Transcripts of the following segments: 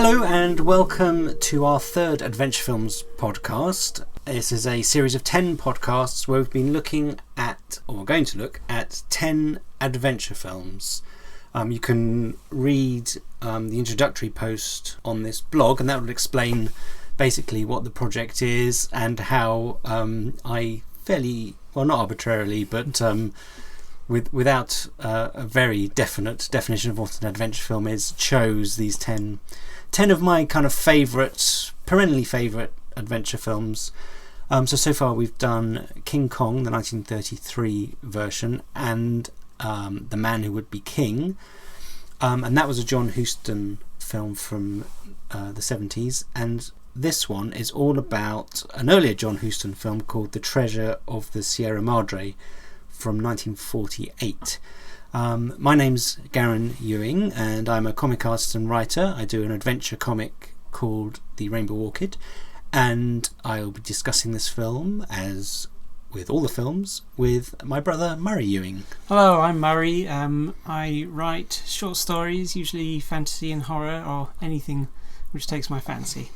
Hello and welcome to our third Adventure Films podcast. This is a series of 10 podcasts where we've been looking at, or we're going to look at, 10 adventure films. You can read the introductory post on this blog, and that will explain basically what the project is and how I fairly, well, not arbitrarily, but without a very definite definition of what an adventure film is, chose these 10 of my kind of perennially favourite adventure films. So far we've done King Kong, the 1933 version, and The Man Who Would Be King, and that was a John Huston film from the 70s, and this one is all about an earlier John Huston film called The Treasure of the Sierra Madre from 1948. My name's Garen Ewing, and I'm a comic artist and writer. I do an adventure comic called The Rainbow Orchid, and I'll be discussing this film, as with all the films, with my brother Murray Ewing. Hello, I'm Murray. I write short stories, usually fantasy and horror, or anything which takes my fancy.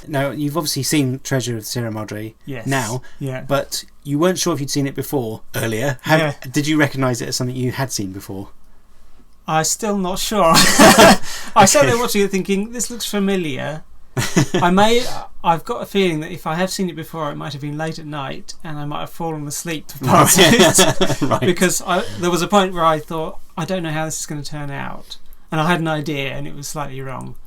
Now, you've obviously seen Treasure of the Sierra Madre now, but you weren't sure if you'd seen it before earlier. Did you recognise it as something you had seen before? I'm still not sure. I sat there watching it thinking, this looks familiar. I've got a feeling that if I have seen it before, it might have been late at night and I might have fallen asleep to part of it. Right. Because there was a point where I thought, I don't know how this is going to turn out. And I had an idea and it was slightly wrong.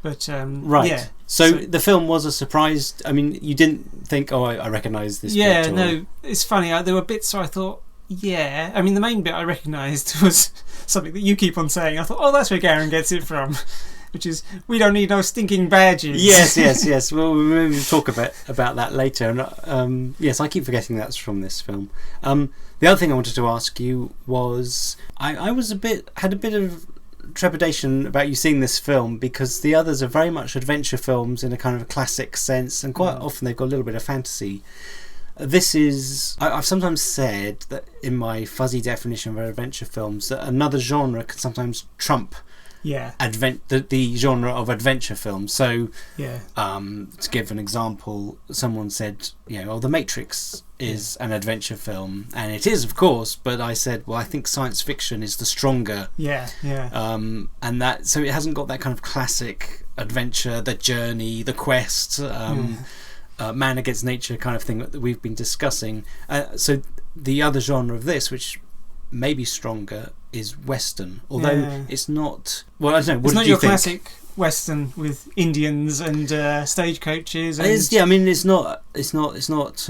But So the film was a surprise. I mean, you didn't think, I recognise this bit? Or... No, it's funny. There were bits where I thought, I mean, the main bit I recognised was something that you keep on saying. I thought, that's where Garen gets it from, which is, we don't need no stinking badges. Yes. Well, we'll maybe talk about that later. And yes, I keep forgetting that's from this film. The other thing I wanted to ask you was, I had a bit of trepidation about you seeing this film, because the others are very much adventure films in a kind of a classic sense, and quite often they've got a little bit of fantasy. This is, I've sometimes said that in my fuzzy definition of adventure films, that another genre can sometimes trump the genre of adventure films. So to give an example, someone said, The Matrix is an adventure film, and it is, of course, but I said, I think science fiction is the stronger. And that, so it hasn't got that kind of classic adventure, the journey, the quest, man against nature kind of thing that we've been discussing. So the other genre of this, which may be stronger, is Western, although it's not. Well, I don't know. It's not your classic Western with Indians and stagecoaches. It's not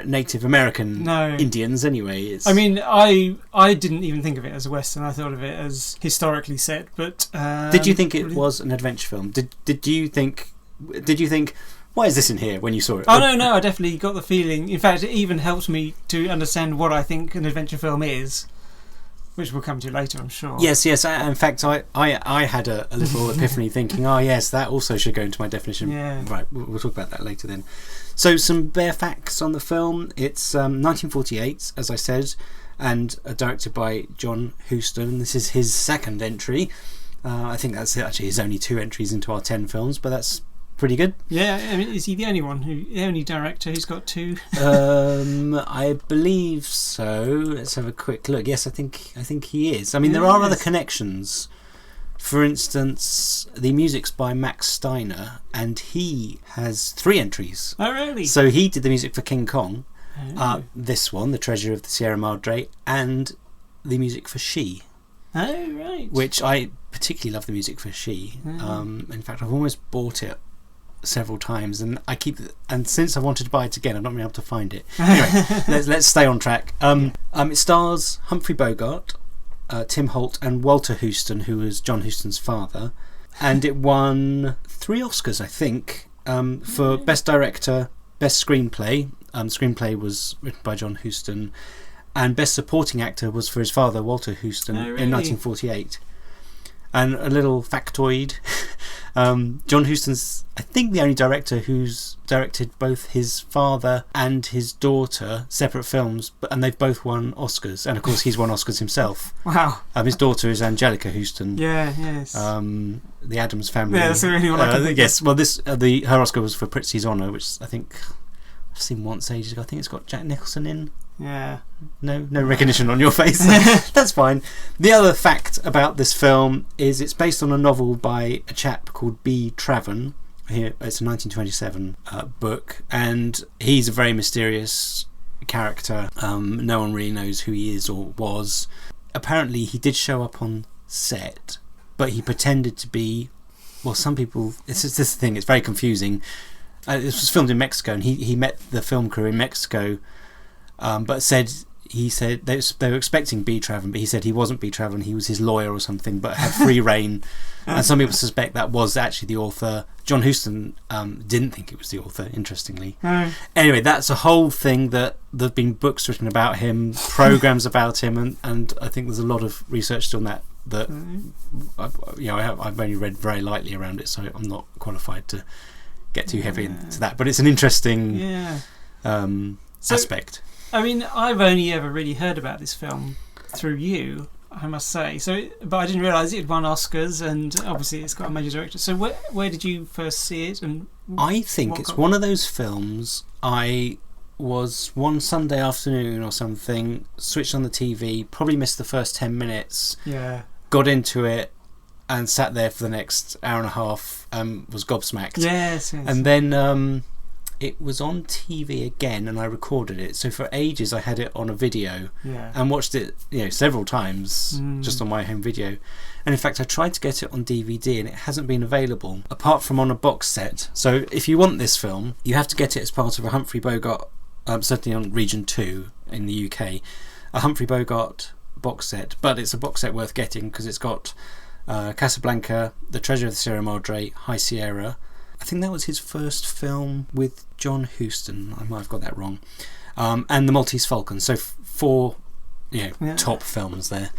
Native American Indians anyway. I mean, I didn't even think of it as a Western. I thought of it as historically set. But did you think it was an adventure film? Did you think? Why is this in here when you saw it? Oh no! I definitely got the feeling. In fact, it even helped me to understand what I think an adventure film is, which we'll come to later, I'm sure. Yes. In fact, I had a little epiphany, thinking, yes, that also should go into my definition. Right, we'll talk about that later then. So, some bare facts on the film. It's 1948, as I said, and directed by John Huston. This is his second entry. I think that's actually his only 2 entries into our 10 films, but that's pretty good. I mean, is he the only director who's got 2? I believe so. Let's have a quick look. Yes, I think he is. I mean, there are other connections. For instance, the music's by Max Steiner, and he has 3 entries. Oh, really? So he did the music for King Kong, this one, The Treasure of the Sierra Madre, and the music for She. Oh, right. Which I particularly love the music for She. In fact, I've almost bought it several times, and since I wanted to buy it again, I've not been able to find it. Anyway, let's stay on track. It stars Humphrey Bogart, Tim Holt, and Walter Huston, who was John Huston's father, and it won 3 Oscars, I think, for Best Director, Best Screenplay. Screenplay was written by John Huston, and Best Supporting Actor was for his father, Walter Huston, in 1948. And a little factoid, John Huston's, I think, the only director whose directed both his father and his daughter, separate films, and they've both won Oscars. And of course, he's won Oscars himself. Wow. His daughter is Angelica Huston. Yeah, yes. The Addams Family. Yeah, that's the only one I can think yes, well, her Oscar was for Prizzi's Honour, which I think I've seen once ages ago. I think it's got Jack Nicholson in. Yeah. No recognition on your face. That's fine. The other fact about this film is it's based on a novel by a chap called B. Traven. Here, it's a 1927 book, and he's a very mysterious character. No one really knows who he is or was. Apparently, he did show up on set, but he pretended to be. Well, some people. It's just this thing. It's very confusing. This was filmed in Mexico, and he met the film crew in Mexico, but he said they were expecting B. Traven, but he said he wasn't B. Traven. He was his lawyer or something, but had free reign. And some people suspect that was actually the author. John Huston didn't think it was the author, interestingly. Anyway, that's a whole thing that there have been books written about him, programs about him, and I think there's a lot of research on that I've only read very lightly around it, so I'm not qualified to get too heavy into that. But it's an interesting aspect. I mean, I've only ever really heard about this film through you, I must say. But I didn't realise it had won Oscars, and obviously it's got a major director. So where did you first see it? And I think it's one of those films. I was one Sunday afternoon or something, switched on the TV, probably missed the first 10 minutes. Yeah. Got into it and sat there for the next hour and a half. Was gobsmacked. Yes. And then it was on TV again, and I recorded it. So for ages I had it on a video and watched it, several times just on my home video. And in fact, I tried to get it on DVD, and it hasn't been available apart from on a box set. So if you want this film, you have to get it as part of a Humphrey Bogart, certainly on Region 2 in the UK, a Humphrey Bogart box set. But it's a box set worth getting because it's got Casablanca, The Treasure of the Sierra Madre, High Sierra. I think that was his first film with John Huston. I might have got that wrong. And The Maltese Falcon. So four top films there.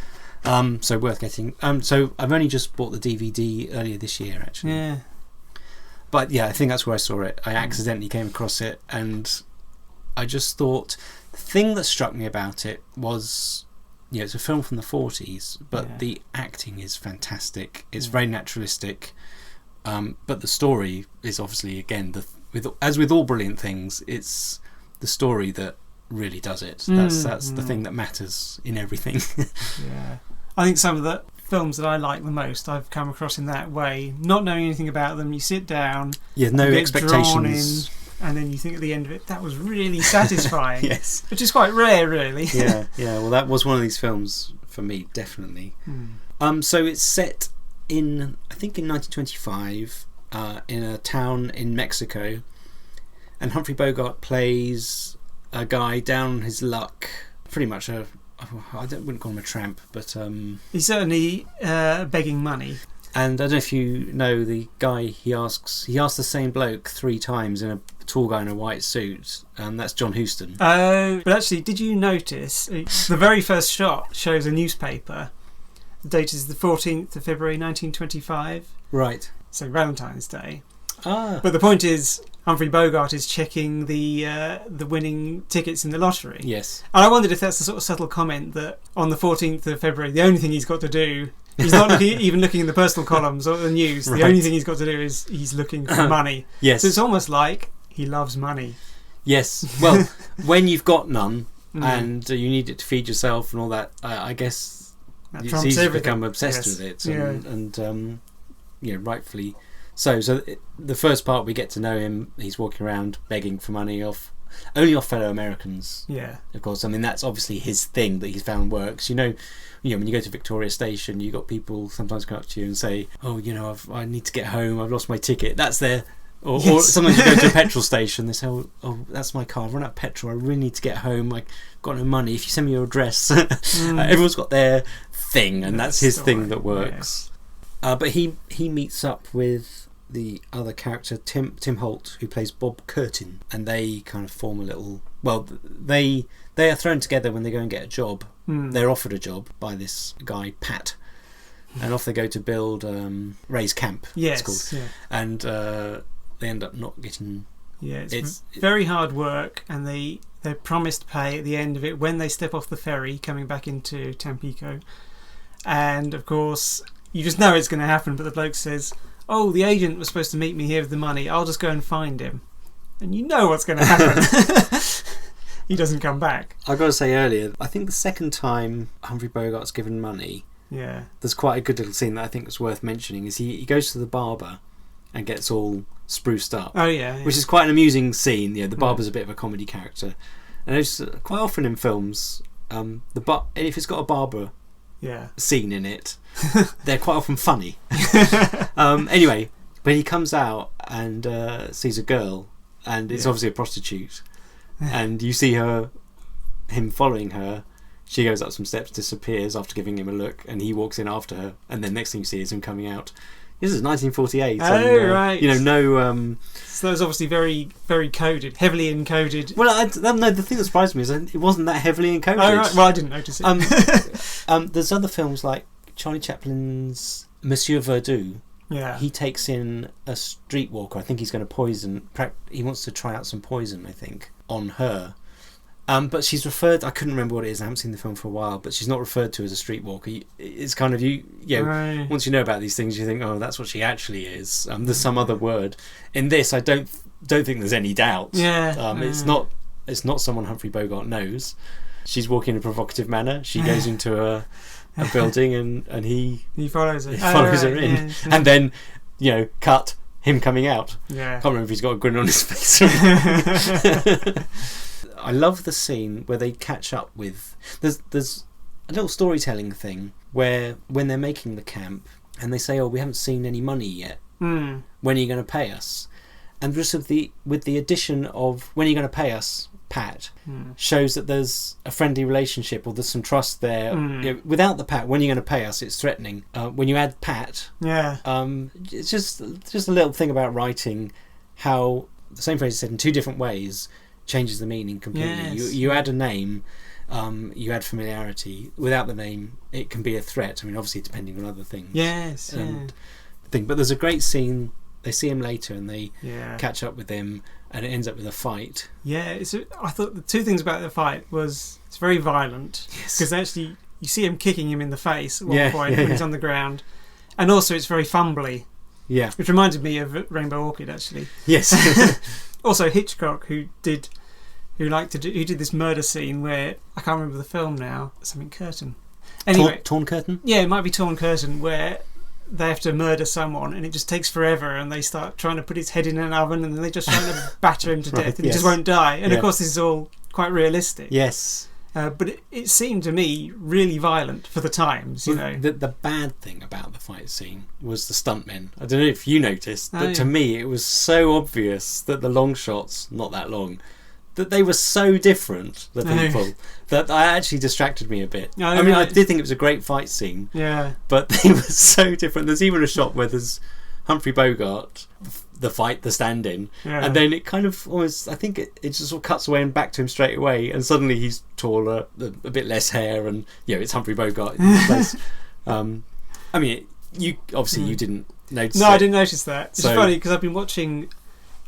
So worth getting. So I've only just bought the DVD earlier this year, actually. Yeah. But I think that's where I saw it. I accidentally came across it, and I just thought the thing that struck me about it was, it's a film from the 40s, but the acting is fantastic. It's very naturalistic. But the story is obviously, again, as with all brilliant things, it's the story that really does it. That's the thing that matters in everything. I think some of the films that I like the most, I've come across in that way. Not knowing anything about them, you sit down, no get expectations, drawn in, and then you think at the end of it, that was really satisfying. Yes, which is quite rare, really. Well, that was one of these films for me, definitely. So it's set in 1925, in a town in Mexico, and Humphrey Bogart plays a guy down on his luck, pretty much I wouldn't call him a tramp, but he's certainly begging money. And I don't know if you know the guy he asks the same bloke 3 times, in a tall guy in a white suit, and that's John Huston. Oh, but actually, did you notice the very first shot shows a newspaper? The date is the 14th of February 1925. Right. So Valentine's Day. But the point is, Humphrey Bogart is checking the winning tickets in the lottery. Yes. And I wondered if that's the sort of subtle comment that on the 14th of February, the only thing he's got to do, he's not even looking in the personal columns or the news. The only thing he's got to do is he's looking for money. Yes. So it's almost like he loves money. Yes. Well, when you've got none and you need it to feed yourself and all that, I guess it's easy to become obsessed with it. And rightfully so. So the first part, we get to know him. He's walking around begging for money only off fellow Americans. Yeah. Of course. I mean, that's obviously his thing that he's found works. When you go to Victoria Station, you got people sometimes come up to you and say, "Oh, I need to get home. I've lost my ticket." That's their. Or sometimes you go to a petrol station, they say, "Oh, that's my car. I've run out of petrol. I really need to get home. I've got no money. If you send me your address." Everyone's got their thing, and that's his thing that works. Yeah. But he meets up with the other character, Tim Holt, who plays Bob Curtin, and they kind of form a little. Well, they are thrown together when they go and get a job. They're offered a job by this guy Pat, and off they go to build Ray's Camp. Yes, it's called. Yeah. And they end up not getting Yeah, it's very hard work, and they're promised pay at the end of it when they step off the ferry coming back into Tampico. And of course, you just know it's going to happen, but the bloke says, "Oh, the agent was supposed to meet me here with the money. I'll just go and find him." And you know what's going to happen. He doesn't come back. I've got to say earlier, I think the second time Humphrey Bogart's given money, there's quite a good little scene that I think was worth mentioning. Is he goes to the barber and gets all spruced up. Oh yeah. Which is quite an amusing scene. The barber's a bit of a comedy character, and it's quite often in films, if it's got a barber scene in it, they're quite often funny. Anyway, but he comes out and sees a girl, and it's obviously a prostitute, and you see him following her. She goes up some steps, disappears after giving him a look, and he walks in after her, and then next thing you see is him coming out. This is 1948. Oh, right. So that was obviously very, very coded, heavily encoded. Well, no, the thing that surprised me is it wasn't that heavily encoded. Oh, right. Well, I didn't notice it. There's other films like Charlie Chaplin's Monsieur Verdoux. Yeah. He takes in a streetwalker. I think he's going to poison. He wants to try out some poison, I think, on her. But she's referred. I couldn't remember what it is. I haven't seen the film for a while. But she's not referred to as a streetwalker. It's kind of right. Once you know about these things, you think, oh, that's what she actually is. There's some other word. In this, I don't think there's any doubt. Yeah. It's not someone Humphrey Bogart knows. She's walking in a provocative manner. She goes into a building and he follows her. He follows her in, and then cut him coming out. Yeah. Can't remember if he's got a grin on his face. Or anything. I love the scene where they catch up with. There's a little storytelling thing where when they're making the camp and they say, "Oh, we haven't seen any money yet. When are you going to pay us?" And just with the addition of "when are you going to pay us," pat shows that there's a friendly relationship or there's some trust there. Without the pat, "when are you going to pay us?" it's threatening. When you add pat, it's just a little thing about writing, how the same phrase is said in two different ways changes the meaning completely. Yes. You add a name, you add familiarity. Without the name, it can be a threat. I mean, obviously depending on other things. Yes. But there's a great scene. They see him later and they catch up with him, and it ends up with a fight. Yeah, I thought the two things about the fight was it's very violent, because actually you see him kicking him in the face at one point when he's on the ground, and also it's very fumbly. Yeah, which reminded me of Rainbow Orchid, actually. Yes. Also Hitchcock, who did this murder scene where I can't remember the film now. Something Curtain. Anyway, Torn Curtain. Yeah, it might be Torn Curtain, where they have to murder someone and it just takes forever, and they start trying to put his head in an oven, and then they just trying to batter him to death, and he just won't die. And of course, this is all quite realistic. Yes. But it seemed to me really violent for the times, The bad thing about the fight scene was the stuntmen. I don't know if you noticed, but to me it was so obvious that the long shots, not that long, that they were so different, the people, that actually distracted me a bit. I did think it was a great fight scene, but they were so different. There's even a shot where there's Humphrey Bogart, the fight, the stand-in, and then it kind of almost, I think it just sort of cuts away and back to him straight away, and suddenly he's taller, a bit less hair, and it's Humphrey Bogart in this place. You obviously you didn't notice. No, I didn't notice that. It's funny because I've been watching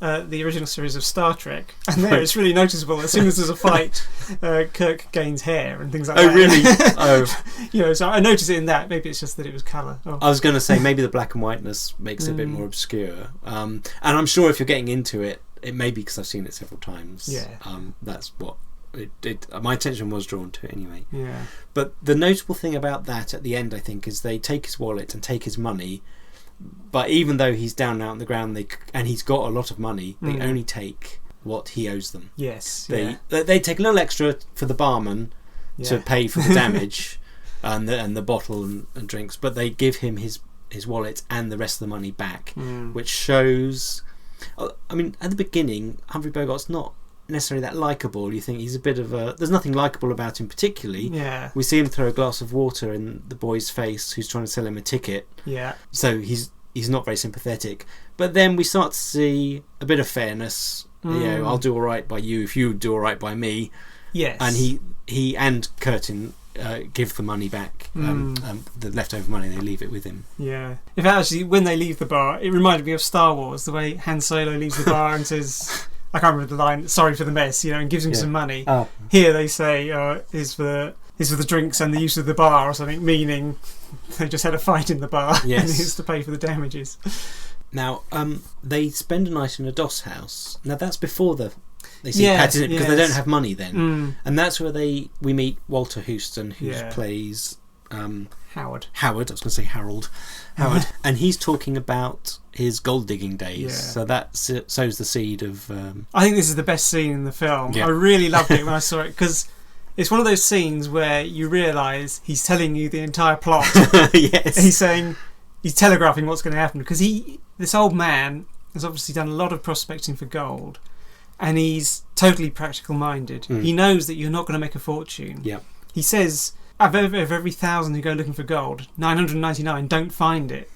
the original series of Star Trek, and there it's really noticeable. As soon as there's a fight, Kirk gains hair and things like that. Oh, really? Oh. So I noticed it in that. Maybe it's just that it was colour. Oh. I was going to say maybe the black and whiteness makes it a bit more obscure. And I'm sure if you're getting into it, it may be because I've seen it several times. Yeah. That's what my attention was drawn to it anyway. Yeah. But the notable thing about that at the end, I think, is they take his wallet and take his money. But even though he's down and out on the ground, and he's got a lot of money, they only take what he owes them. Yes. They take a little extra for the barman to pay for the damage and the bottle and drinks, but they give him his wallet and the rest of the money back, which shows. I mean, at the beginning, Humphrey Bogart's not necessarily that likeable. You think he's a bit of a. There's nothing likeable about him particularly. Yeah. We see him throw a glass of water in the boy's face who's trying to sell him a ticket. Yeah. So he's not very sympathetic. But then we start to see a bit of fairness. I'll do all right by you if you do all right by me. Yes. And he and Curtin give the money back. The leftover money, they leave it with him. Yeah. In fact, actually, when they leave the bar, it reminded me of Star Wars, the way Han Solo leaves the bar and says, I can't remember the line, sorry for the mess, and gives him some money. Oh. Here they say, is for the drinks and the use of the bar or something, meaning they just had a fight in the bar and here's to pay for the damages. Now, they spend a night in a doss house. Now, that's before they see Pat in it, because they don't have money then. And that's where we meet Walter Huston, who plays... Howard. I was going to say Harold. Howard. And he's talking about his gold digging days. Yeah. So that sows the seed of... I think this is the best scene in the film. Yeah. I really loved it when I saw it, because it's one of those scenes where you realise he's telling you the entire plot. Yes. He's telegraphing what's going to happen, because this old man has obviously done a lot of prospecting for gold, and he's totally practical minded. He knows that you're not going to make a fortune. Yeah. He says, of every 1,000 who go looking for gold, 999 don't find it.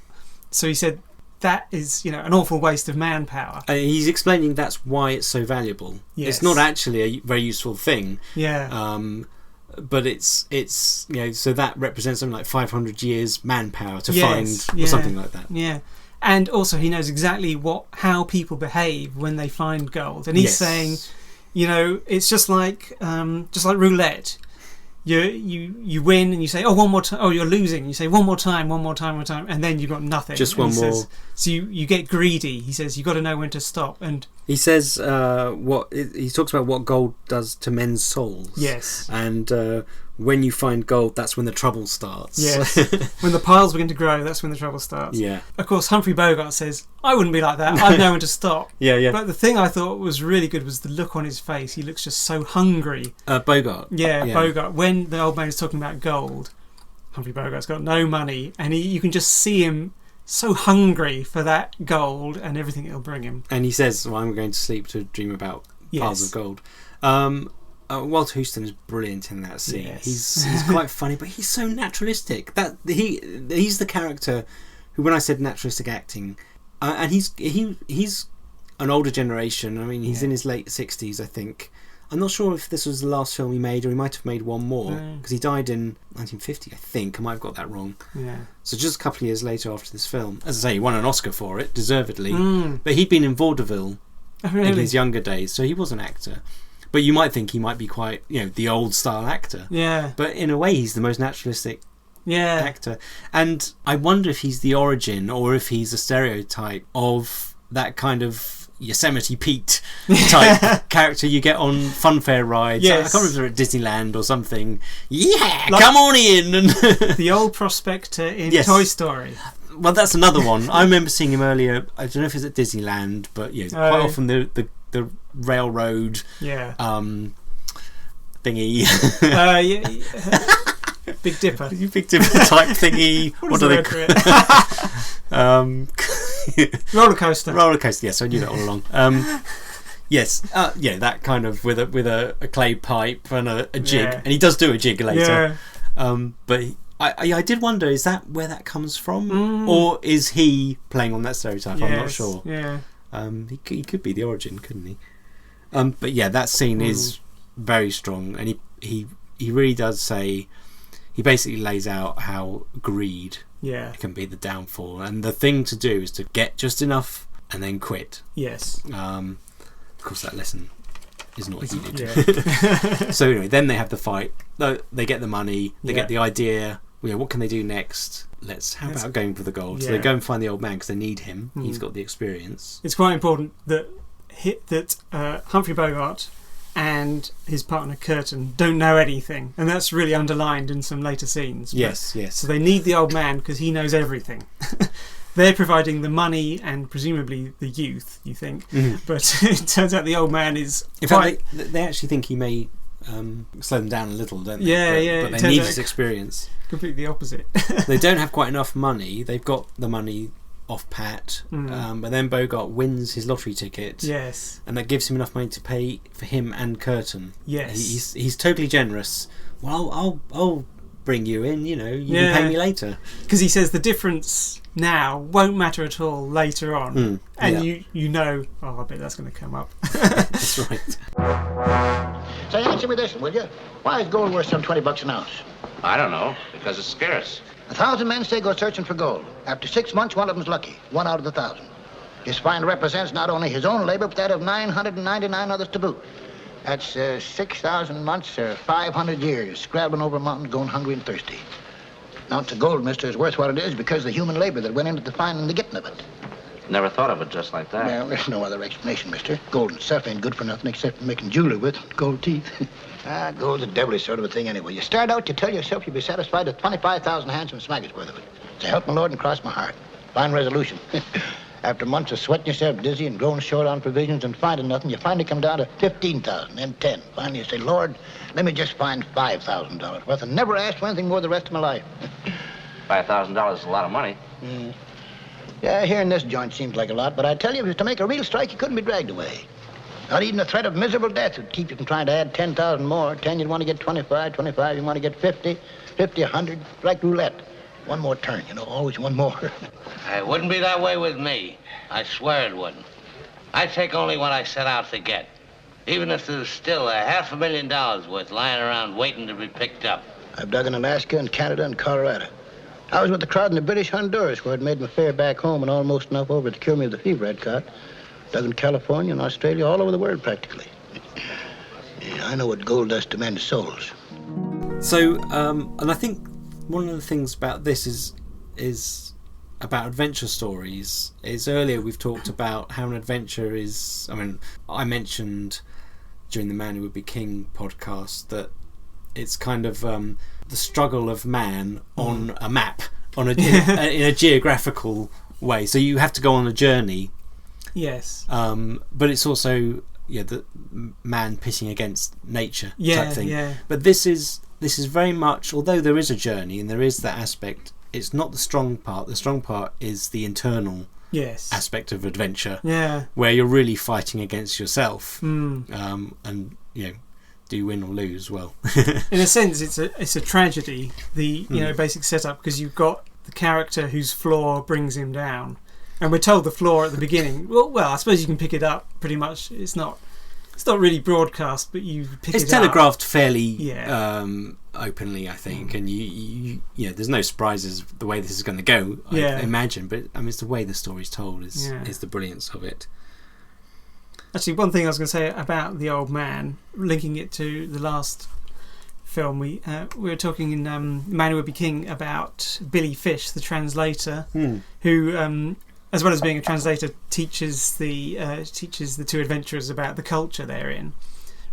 So he said that is, an awful waste of manpower. He's explaining that's why it's so valuable. Yes. It's not actually a very useful thing. Yeah. But it's so that represents something like 500 years manpower to find or something like that. Yeah. And also he knows exactly how people behave when they find gold. And he's saying, it's just like roulette. You win and you say, one more time. Oh, you're losing. You say one more time, and then you've got nothing. Just one more. So you get greedy. He says you've got to know when to stop. And he says he talks about what gold does to men's souls. Yes. And when you find gold, that's when the trouble starts. Yes. When the piles begin to grow, that's when the trouble starts. Yeah. Of course, Humphrey Bogart says, I wouldn't be like that. I'd know when to stop. Yeah. But the thing I thought was really good was the look on his face. He looks just so hungry. Bogart. Yeah, Bogart. When the old man is talking about gold, Humphrey Bogart's got no money, and you can just see him so hungry for that gold and everything it'll bring him. And he says, I'm going to sleep to dream about piles of gold. Walter Huston is brilliant in that scene. Yes. He's quite funny, but he's so naturalistic. That he's the character who, when I said naturalistic acting, and he's an older generation. I mean, he's in his late 60s, I think. I'm not sure if this was the last film he made, or he might have made one more, because he died in 1950, I think. I might have got that wrong. Yeah. So just a couple of years later after this film. As I say, he won an Oscar for it, deservedly. But he'd been in vaudeville in his younger days, so he was an actor. But you might think he might be quite, the old style actor. Yeah. But in a way, he's the most naturalistic actor. And I wonder if he's the origin, or if he's a stereotype of that kind of Yosemite Pete type character you get on funfair rides. Yes. I can't remember if they're at Disneyland or something. Yeah, come on in. And the old prospector in Toy Story. Well, that's another one. I remember seeing him earlier. I don't know if it's at Disneyland, but quite often the railroad thingy. Big Dipper. Big Dipper type thingy. what do they call it? Roller coaster. Roller coaster. Yes, I knew that all along. Yes, that kind of with a clay pipe and a jig, and he does do a jig later. Yeah. But I did wonder, is that where that comes from, or is he playing on that stereotype? Yes. I'm not sure. Yeah. He could be the origin, couldn't he? But yeah, that scene is very strong, and he really does say. He basically lays out how greed can be the downfall, and the thing to do is to get just enough and then quit. Yes. Of course, that lesson is not heeded. Yeah. So anyway, then they have the fight. They get the money. They get the idea. What can they do next? How about going for the gold? Yeah. So they go and find the old man because they need him. He's got the experience. It's quite important that Humphrey Bogart and his partner Curtin don't know anything, and that's really underlined in some later scenes. Yes. So they need the old man because he knows everything. They're providing the money and presumably the youth, you think, but it turns out the old man is. In fact, they actually think he may slow them down a little, don't they? Yeah, But they need his experience. Completely the opposite. They don't have quite enough money. They've got the money off Pat, but then Bogart wins his lottery ticket. Yes, and that gives him enough money to pay for him and Curtin. Yes, he's totally generous. Well, I'll bring you in. You can pay me later. Because he says the difference now won't matter at all later on, and you know. Oh, I bet that's going to come up. That's right. Say, answer me this, will you? Why is gold worth some $20 an ounce? I don't know, because it's scarce. 1,000 men say go searching for gold. After 6 months, one of them's lucky. 1 out of 1,000. His find represents not only his own labor, but that of 999 others to boot. That's 6,000 months or 500 years, scrabbling over mountains, going hungry and thirsty. An ounce of gold, mister, is worth what it is because of the human labor that went into the finding and the getting of it. Never thought of it just like that. Well, there's no other explanation, mister. Gold itself ain't good for nothing except for making jewelry with gold teeth. Gold's a devilish sort of a thing anyway. You start out, you tell yourself you'll be satisfied with 25,000 handsome smaggers worth of it. So help my Lord and cross my heart. Fine resolution. After months of sweating yourself dizzy and growing short on provisions and finding nothing, you finally come down to 15,000, then 10. Finally, you say, Lord, let me just find $5,000 worth and never ask for anything more the rest of my life. $5,000 is a lot of money. Yeah, here in this joint seems like a lot, but I tell you, if it was to make a real strike, you couldn't be dragged away. Not even the threat of miserable death would keep you from trying to add 10,000 more. 10, you'd want to get 25, 25, you want to get 50, 50, 100, like roulette. One more turn, always one more. It wouldn't be that way with me. I swear it wouldn't. I take only what I set out to get, even if there's still $500,000 worth lying around waiting to be picked up. I've dug in Alaska and Canada and Colorado. I was with the crowd in the British Honduras, where it made my fare back home and almost enough over to cure me of the fever I'd caught. Dug in California and Australia, all over the world practically. Yeah, I know what gold does to men's souls. So, and I think one of the things about this is about adventure stories. Is earlier we've talked about how an adventure is. I mean, I mentioned during the Man Who Would Be King podcast that it's kind of the struggle of man on a map, in a geographical way. So you have to go on a journey. Yes. But it's also the man pitting against nature type thing. Yeah. But this is very much, although there is a journey and there is that aspect, it's not the strong part. The strong part is the internal aspect of adventure, where you're really fighting against yourself, and do you win or lose? Well, in a sense, it's a tragedy. The basic setup, because you've got the character whose flaw brings him down, and we're told the flaw at the beginning. Well, I suppose you can pick it up pretty much. It's not really broadcast, but you pick it up. It's telegraphed fairly openly, I think, and you there's no surprises the way this is going to go. I imagine, but I mean, it's the way the story's told is the brilliance of it. Actually, one thing I was going to say about the old man, linking it to the last film, we were talking in Man Who Would Be King about Billy Fish, the translator, who, as well as being a translator, teaches the two adventurers about the culture they're in.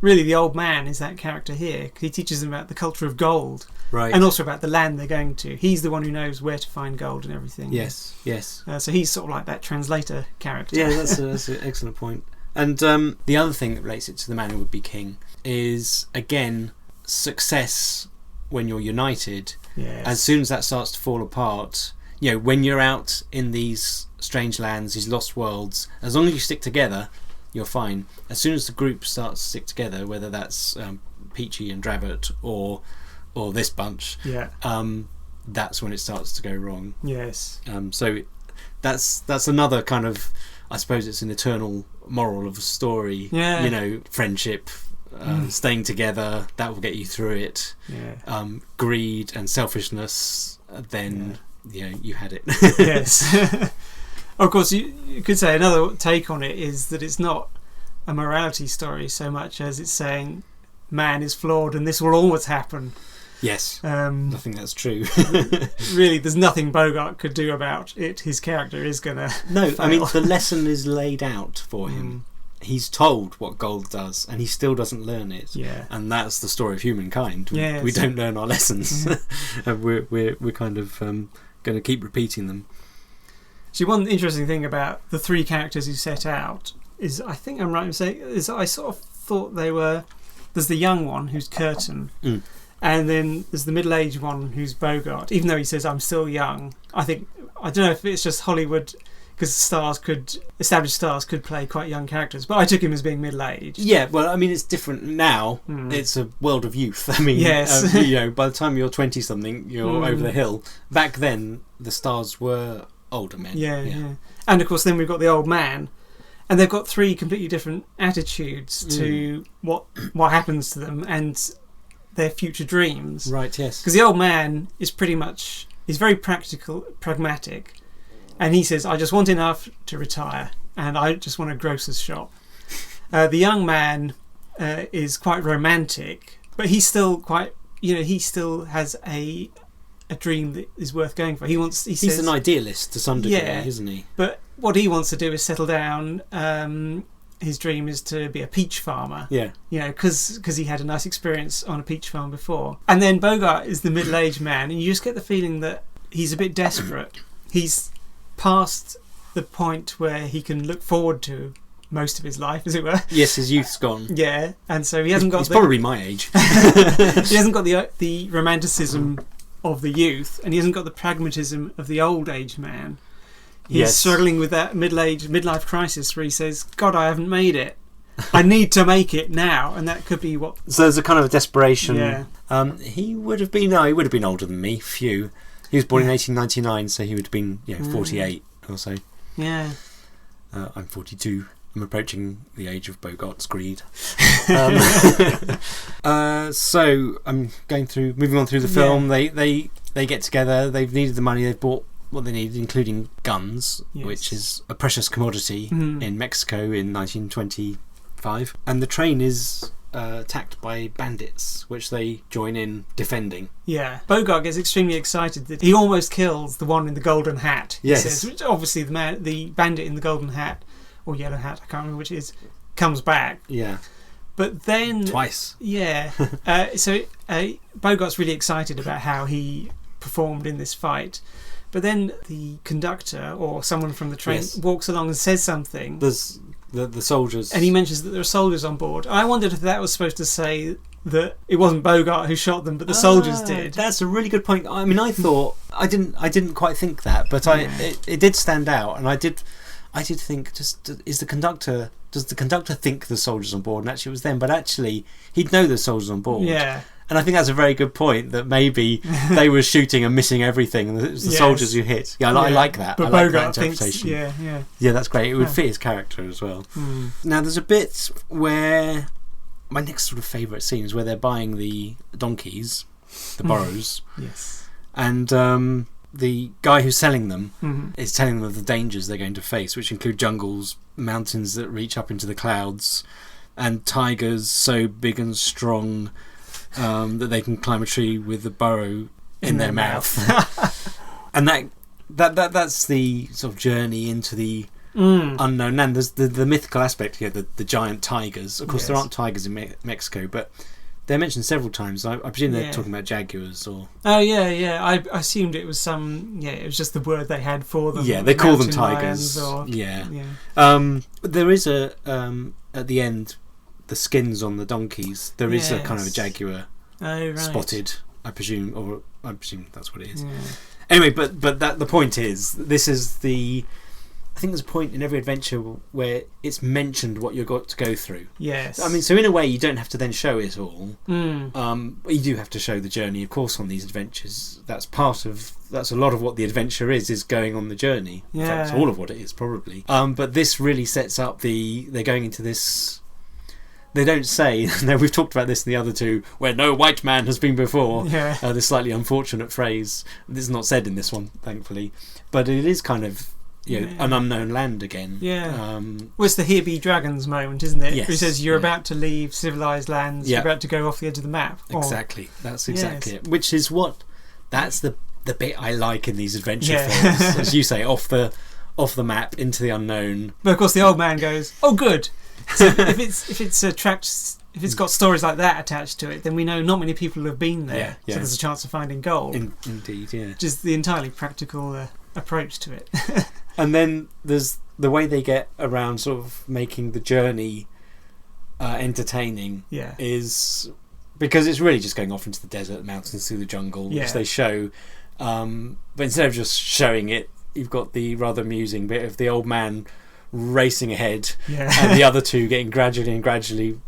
Really, the old man is that character here. He teaches them about the culture of gold, right, and also about the land they're going to. He's the one who knows where to find gold and everything. Yes. So he's sort of like that translator character. Yeah, that's an excellent point. And the other thing that relates it to the Man Who Would Be King is, again, success when you're united. Yes. As soon as that starts to fall apart, when you're out in these strange lands, these lost worlds, as long as you stick together, you're fine. As soon as the group starts to stick together, whether that's Peachy and Dravert or this bunch, that's when it starts to go wrong. Yes. So that's another kind of, I suppose it's an eternal moral of a story. Friendship, staying together, that will get you through it. Greed and selfishness, then you had it. Yes. Of course, you could say another take on it is that it's not a morality story so much as it's saying man is flawed and this will always happen. Yes, I think that's true. Really, there's nothing Bogart could do about it. His character is going to fail. I mean, the lesson is laid out for him. He's told what gold does, and he still doesn't learn it. Yeah. And that's the story of humankind. Yes. We don't learn our lessons. And we're kind of going to keep repeating them. See, one interesting thing about the three characters who set out is, I think I'm right in saying, is I sort of thought there's the young one who's Curtin, and then there's the middle-aged one who's Bogart. Even though he says, I'm still young, I don't know if it's just Hollywood, because established stars could play quite young characters, but I took him as being middle-aged. Yeah, well, I mean, it's different now. It's a world of youth. I mean, yes. By the time you're 20-something, you're over the hill. Back then, the stars were older men. Yeah. And of course, then we've got the old man, and they've got three completely different attitudes to what happens to them and their future dreams. Right. Yes. Because the old man is he's very pragmatic, and he says, "I just want enough to retire." and I just want a grocer's shop. The young man is quite romantic, but he's still quite, he still has a dream that is worth going for. He's an idealist to some degree, isn't he? But what he wants to do is settle down. His dream is to be a peach farmer. Yeah. Because he had a nice experience on a peach farm before. And then Bogart is the middle-aged man, and you just get the feeling that he's a bit desperate. He's past the point where he can look forward to most of his life, as it were. Yes, his youth's gone. Yeah, and so he hasn't got. He's probably my age. He hasn't got the romanticism of the youth, and he hasn't got the pragmatism of the old-aged man. He's struggling with that midlife crisis where he says, God, I haven't made it. I need to make it now. And that could be what... So there's a kind of a desperation. Yeah. He would have been older than me, few. He was born in 1899, so he would have been 48 or so. Yeah. I'm 42. I'm approaching the age of Bogart's greed. So I'm moving on through the film. They get together. They've needed the money. They've bought what they needed, including guns, which is a precious commodity in Mexico in 1925. And the train is attacked by bandits, which they join in defending. Yeah. Bogart gets extremely excited that he almost kills the one in the golden hat. Yes. He says, which obviously the bandit in the golden hat, or yellow hat, I can't remember which it is, comes back. Yeah. But then... Twice. Yeah. So Bogart's really excited about how he performed in this fight. But then the conductor or someone from the train walks along and says something. There's the soldiers. And he mentions that there are soldiers on board. I wondered if that was supposed to say that it wasn't Bogart who shot them, but the soldiers did. That's a really good point. I mean, I thought... I didn't quite think that, but it did stand out. And I did think, does the conductor think the soldiers on board? And actually it was them. But actually, he'd know the soldiers on board. Yeah. And I think that's a very good point, that maybe they were shooting and missing everything, and it was the soldiers who hit. Yeah, I like that. But I like Bogart that interpretation. thinks, yeah, that's great. It would fit his character as well. Now, there's a bit where my next sort of favourite scene is where they're buying the donkeys, the burros. Yes. And the guy who's selling them is telling them of the dangers they're going to face, which include jungles, mountains that reach up into the clouds, and tigers so big and strong that they can climb a tree with the burrow in their mouth. And that's the sort of journey into the unknown land. There's the mythical aspect here, the giant tigers. Of course, there aren't tigers in Mexico, but they're mentioned several times. I presume they're talking about jaguars or... Oh, yeah. I assumed it was it was just the word they had for them. Yeah, they call them tigers. There is at the end, the skins on the donkeys, there is a kind of a jaguar spotted, I presume that's what it is. Anyway, but the point is, this is I think there's a point in every adventure where it's mentioned what you've got to go through. Yes. I mean, so in a way you don't have to then show it all. But you do have to show the journey, of course, on these adventures. That's a lot of what the adventure is going on the journey. In fact, it's all of what it is, probably. But this really sets up they're going into this... They don't say, no, we've talked about this in the other two, where no white man has been before. Yeah. This slightly unfortunate phrase. This is not said in this one, thankfully. But it is kind of an unknown land again. Yeah. Well, it's the Here Be Dragons moment, isn't it? Yes. He says, you're about to leave civilised lands, you're about to go off the edge of the map. Exactly. That's exactly it. Which is that's the bit I like in these adventure films. As you say, off the map, into the unknown. But of course the old man goes, oh good. So if it's got stories like that attached to it, then we know not many people have been there. So there's a chance of finding gold. Indeed, yeah. Just the entirely practical approach to it. And then there's the way they get around sort of making the journey entertaining. Yeah. Is because it's really just going off into the desert, mountains, through the jungle, which they show. But instead of just showing it, you've got the rather amusing bit of the old man racing ahead and the other two getting gradually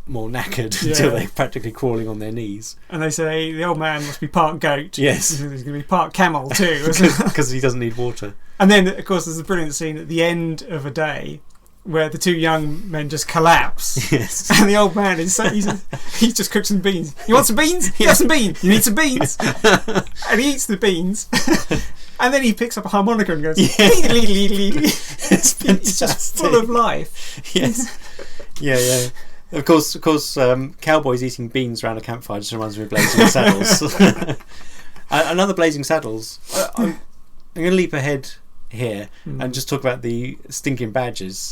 more knackered until they're practically crawling on their knees. And they say the old man must be part goat. Yes. He's going to be part camel too. Because he doesn't need water. And then, of course, there's a brilliant scene at the end of a day where the two young men just collapse. Yes. And the old man he's just cooked some beans. You want some beans? You have some beans. You need some beans. And he eats the beans. And then he picks up a harmonica and goes, It's It's just full of life. Yes. Yeah. Of course, cowboys eating beans around a campfire just reminds me of Blazing Saddles. Another Blazing Saddles. I'm going to leap ahead here and just talk about the stinking badgers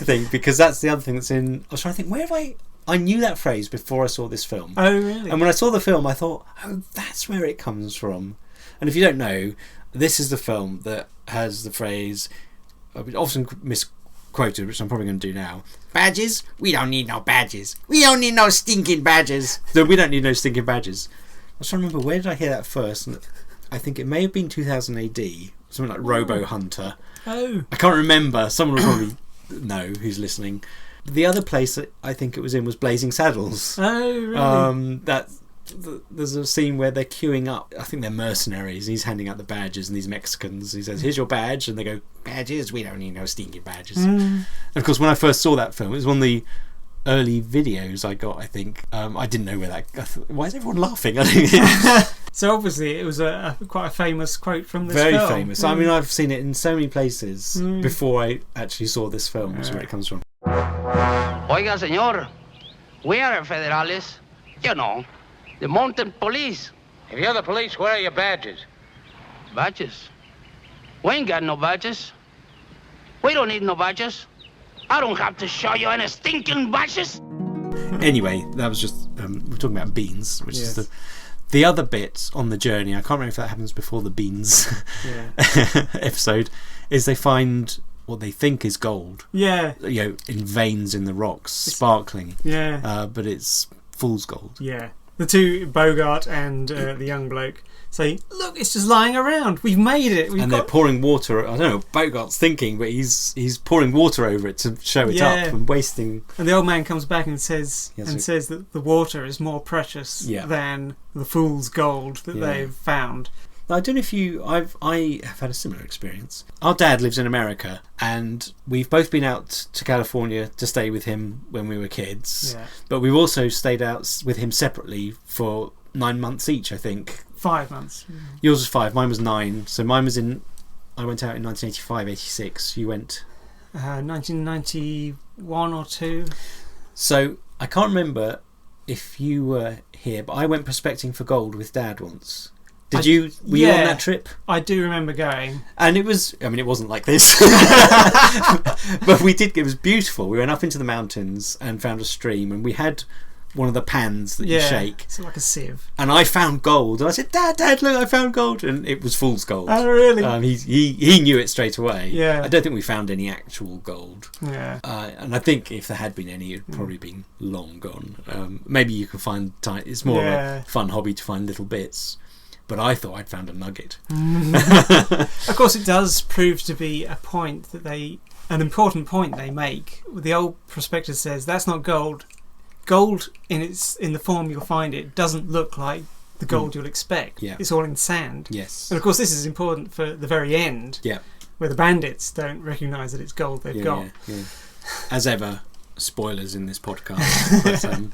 thing, because that's the other thing that's in. I was trying to think, where have I knew that phrase before I saw this film. Oh, really? And when I saw the film, I thought, oh, that's where it comes from. And if you don't know, this is the film that has the phrase, often misquoted, which I'm probably going to do now. Badges? We don't need no badges. We don't need no stinking badges. No, we don't need no stinking badges. I was trying to remember, where did I hear that first? And I think it may have been 2000 AD. Something like Robo Hunter. Oh. I can't remember. Someone will probably know who's listening. The other place that I think it was in was Blazing Saddles. Oh, really? There's a scene where they're queuing up. I think they're mercenaries. He's handing out the badges, and these Mexicans. He says, "Here's your badge," and they go, "Badges? We don't need no stinking badges." And of course, when I first saw that film, it was one of the early videos I got. I think I didn't know where that. Why is everyone laughing? I don't So obviously, it was quite a famous quote from this Very film. famous. I mean, I've seen it in so many places before I actually saw this film. That's where it comes from. Oiga, señor, we are federales. You know, the mountain police. If you're the police, where are your badges? Badges? We ain't got no badges. We don't need no badges. I don't have to show you any stinking badges. Anyway, that was just we're talking about beans, which is the other bit on the journey. I can't remember if that happens before the beans episode. Is they find what they think is gold. Yeah, in veins in the rocks, sparkling. Yeah, but it's fool's gold. Yeah, the two, Bogart and the young bloke, say, "Look, it's just lying around. We've made it." They're pouring water. I don't know what Bogart's thinking, but he's pouring water over it to show it up and wasting. And the old man comes back and says that the water is more precious than the fool's gold that they've found. I don't know if I have had a similar experience. Our dad lives in America, and we've both been out to California to stay with him when we were kids. Yeah. But we've also stayed out with him separately for 9 months each, I think. 5 months. Yours was 5, mine was 9. So mine was I went out in 1985, 86. You went 1991 or 2. So I can't remember if you were here, but I went prospecting for gold with Dad once. Were you on that trip? I do remember going. And it wasn't like this. But it was beautiful. We went up into the mountains and found a stream, and we had one of the pans that you shake. It's like a sieve. And I found gold. And I said, Dad, look, I found gold. And it was fool's gold. Oh, really? He knew it straight away. Yeah. I don't think we found any actual gold. Yeah. And I think if there had been any, it'd probably been long gone. Maybe you can find... It's more of a fun hobby to find little bits. But I thought I'd found a nugget. Of course, it does prove to be an important point they make. The old prospectus says that's not gold. Gold in the form you'll find it doesn't look like the gold you'll expect. Yeah. It's all in sand. Yes. And of course, this is important for the very end. Yeah. Where the bandits don't recognise that it's gold they've got. Yeah. As ever, spoilers in this podcast. But,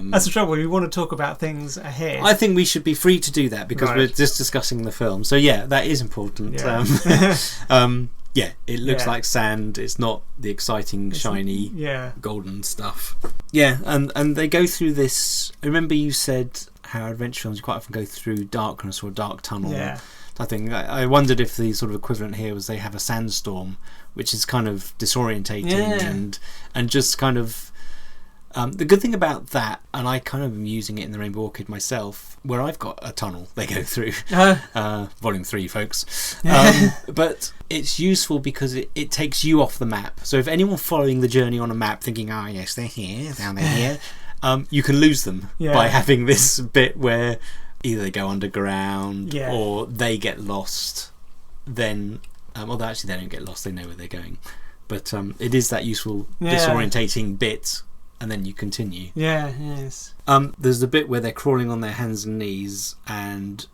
that's the trouble. We want to talk about things ahead. I think we should be free to do that because we're just discussing the film. So that is important. Yeah. It looks like sand. It's not the exciting, shiny, golden stuff. Yeah, and they go through this. I remember you said how adventure films quite often go through darkness or a dark tunnel. Yeah. I think I wondered if the sort of equivalent here was they have a sandstorm, which is kind of disorientating and just kind of. The good thing about that, and I kind of am using it in the Rainbow Orchid myself, where I've got a tunnel they go through. Volume 3, folks. But it's useful because it takes you off the map. So if anyone following the journey on a map thinking, oh yes, they're here, down they're here, you can lose them by having this bit where either they go underground or they get lost. Then, although actually they don't get lost, they know where they're going. But it is that useful disorientating bit. And then you continue. Yeah, yes. There's the bit where they're crawling on their hands and knees, and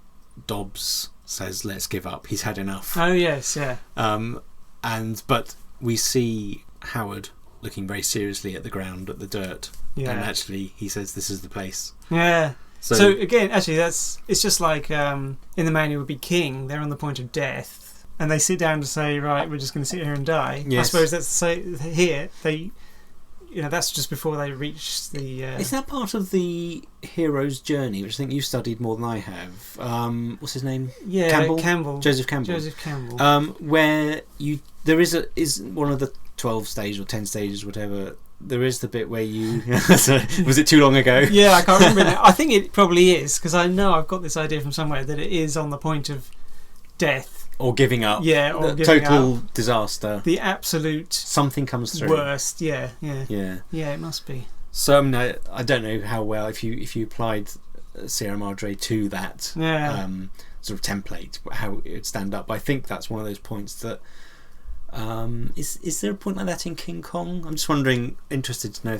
Dobbs says, "Let's give up. He's had enough." Oh yes, yeah. But we see Howard looking very seriously at the ground, at the dirt, and actually he says, "This is the place." Yeah. So again, actually, it's just like in The Man Who Would Be King. They're on the point of death, and they sit down to say, right, we're just going to sit here and die. Yes. I suppose that's here they, that's just before they reach the. Is that part of the hero's journey, which I think you studied more than I have? What's his name? Yeah, Campbell. Joseph Campbell. Where there is one of the 12 stages or 10 stages, whatever. There is the bit where you... Was it too long ago? Yeah, I can't remember now. I think it probably is, because I know I've got this idea from somewhere that it is on the point of death. Or giving up. Yeah, or giving total up. Disaster. The absolute... Something comes through. Worst, yeah. Yeah, it must be. So I don't know how well, if you applied Sierra Madre to that sort of template, how it would stand up. I think that's one of those points that... is there a point like that in King Kong? I'm just interested to know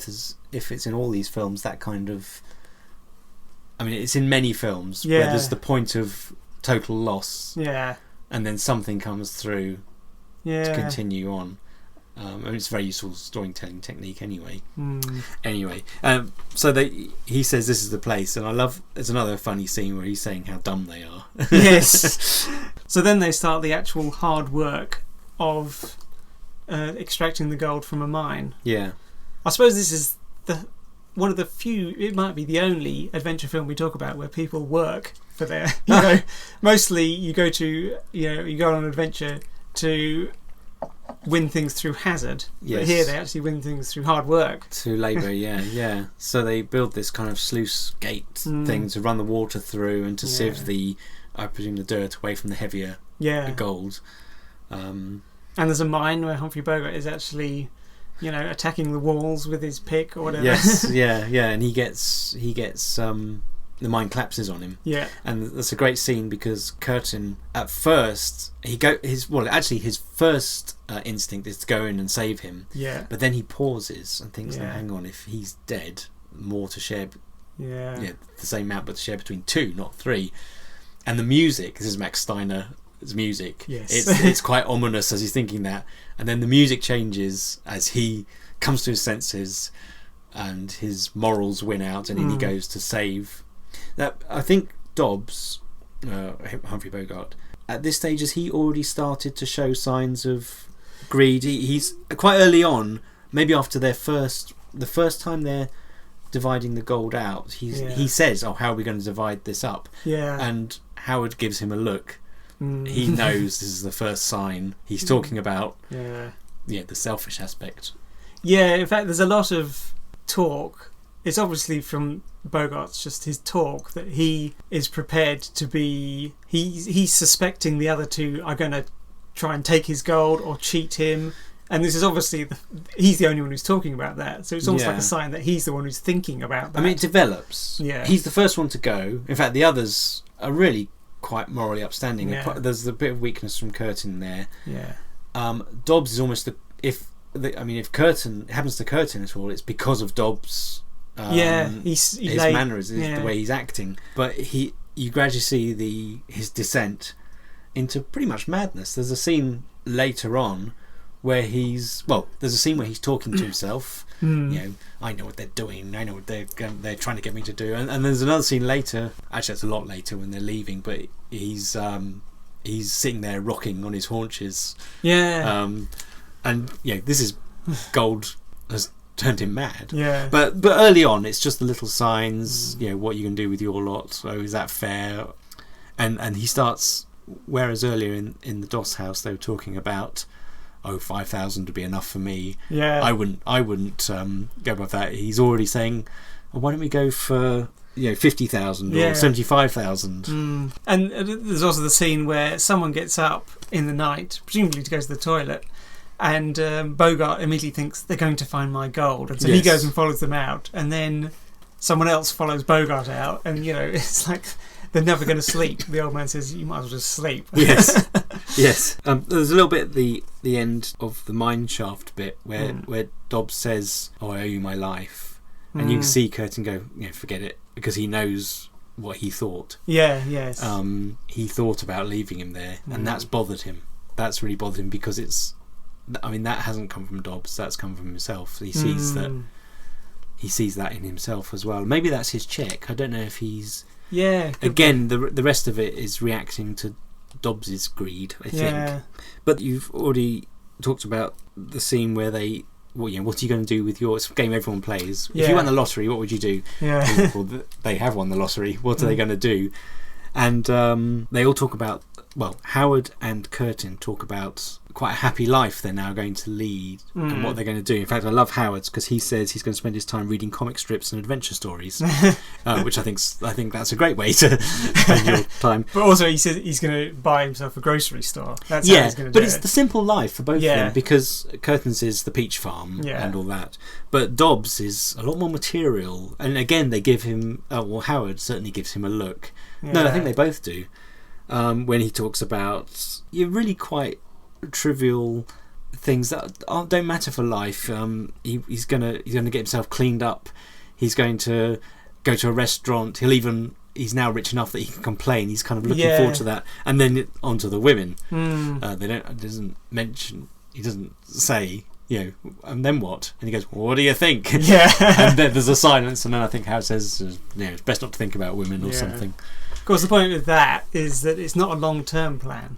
if it's in all these films, that kind of... I mean, it's in many films where there's the point of total loss, and then something comes through to continue on. I mean, it's a very useful storytelling technique anyway. Anyway, so he says this is the place, and I love... There's another funny scene where he's saying how dumb they are. Yes. So then they start the actual hard work of extracting the gold from a mine. Yeah. I suppose this is one of the few, it might be the only adventure film we talk about where people work for their, mostly you go on an adventure to win things through hazard. Yes. But here they actually win things through hard work. To labour, yeah. So they build this kind of sluice gate thing to run the water through and to sieve I presume the dirt away from the heavier gold. And there's a mine where Humphrey Bogart is actually, attacking the walls with his pick or whatever. Yes, yeah, and he gets the mine collapses on him. Yeah, and that's a great scene because Curtin at first his first instinct is to go in and save him. Yeah, but then he pauses and thinks, hang on, if he's dead, more to share. The same amount, but to share between two, not three. And the music. This is Max Steiner. It's music. Yes. It's quite ominous as he's thinking that, and then the music changes as he comes to his senses and his morals win out, and then he goes to save. That I think Dobbs, Humphrey Bogart, at this stage, has he already started to show signs of greed? He's quite early on, maybe after the first time they're dividing the gold out. He says, "Oh, how are we going to divide this up?" Yeah, and Howard gives him a look. He knows this is the first sign. He's talking about the selfish aspect. Yeah, in fact, there's a lot of talk. It's obviously from Bogart's just his talk that he is prepared to be. He's suspecting the other two are going to try and take his gold or cheat him. And this is obviously he's the only one who's talking about that. So it's almost like a sign that he's the one who's thinking about that. I mean, it develops. Yeah, he's the first one to go. In fact, the others are really quite morally upstanding. There's a bit of weakness from Curtin there. Yeah. Dobbs is almost if Curtin it happens to Curtin at all, it's because of Dobbs. His manners, the way he's acting. But you gradually see his descent into pretty much madness. There's a scene later on where he's talking to himself. I know what they're doing. I know what they're trying to get me to do. And there's another scene later. Actually, it's a lot later when they're leaving. But he's sitting there rocking on his haunches. Yeah. This is gold has turned him mad. Yeah. But early on, it's just the little signs. What you can do with your lot. So is that fair? And he starts. Whereas earlier in the Doss house, they were talking about. 5,000 would be enough for me. Yeah, I wouldn't go above that. He's already saying, why don't we go for 50,000 or 75,000? And there's also the scene where someone gets up in the night, presumably to go to the toilet, and Bogart immediately thinks they're going to find my gold, and so he goes and follows them out, and then someone else follows Bogart out, and it's like they're never going to sleep. The old man says, you might as well just sleep. Yes. There's a little bit at the end of the mine shaft bit where Dobbs says, I owe you my life. And you can see Curtin go, forget it, because he knows what he thought. Yeah, yes. He thought about leaving him there, and that's bothered him. That's really bothered him because that hasn't come from Dobbs, that's come from himself. He sees that in himself as well. Maybe that's his check. I don't know if he's... Yeah. Again, the rest of it is reacting to Dobbs's greed, I think. Yeah. But you've already talked about the scene where they, well, you know, what are you going to do with it's a game everyone plays. If you won the lottery, what would you do? Yeah. Well, they have won the lottery. What are they going to do? And they all talk about, well, Howard and Curtin talk about quite a happy life they're now going to lead and what they're going to do. In fact, I love Howard's because he says he's going to spend his time reading comic strips and adventure stories, which I think that's a great way to spend your time. But also, he says he's going to buy himself a grocery store. That's how he's going to do it. But it's the simple life for both of them, because Curtin's is the peach farm and all that. But Dobbs is a lot more material. And again, they give him, Howard certainly gives him a look. Yeah. No, I think they both do. When he talks about really quite trivial things that don't matter for life. He's gonna get himself cleaned up. He's going to go to a restaurant. He's now rich enough that he can complain. He's kind of looking forward to that. And then on to the women. He doesn't say, you know, and then what? And he goes, well, what do you think? Yeah. And then there's a silence, and then I think Howard says, you know, it's best not to think about women or something. Of course, the point with that is that it's not a long-term plan.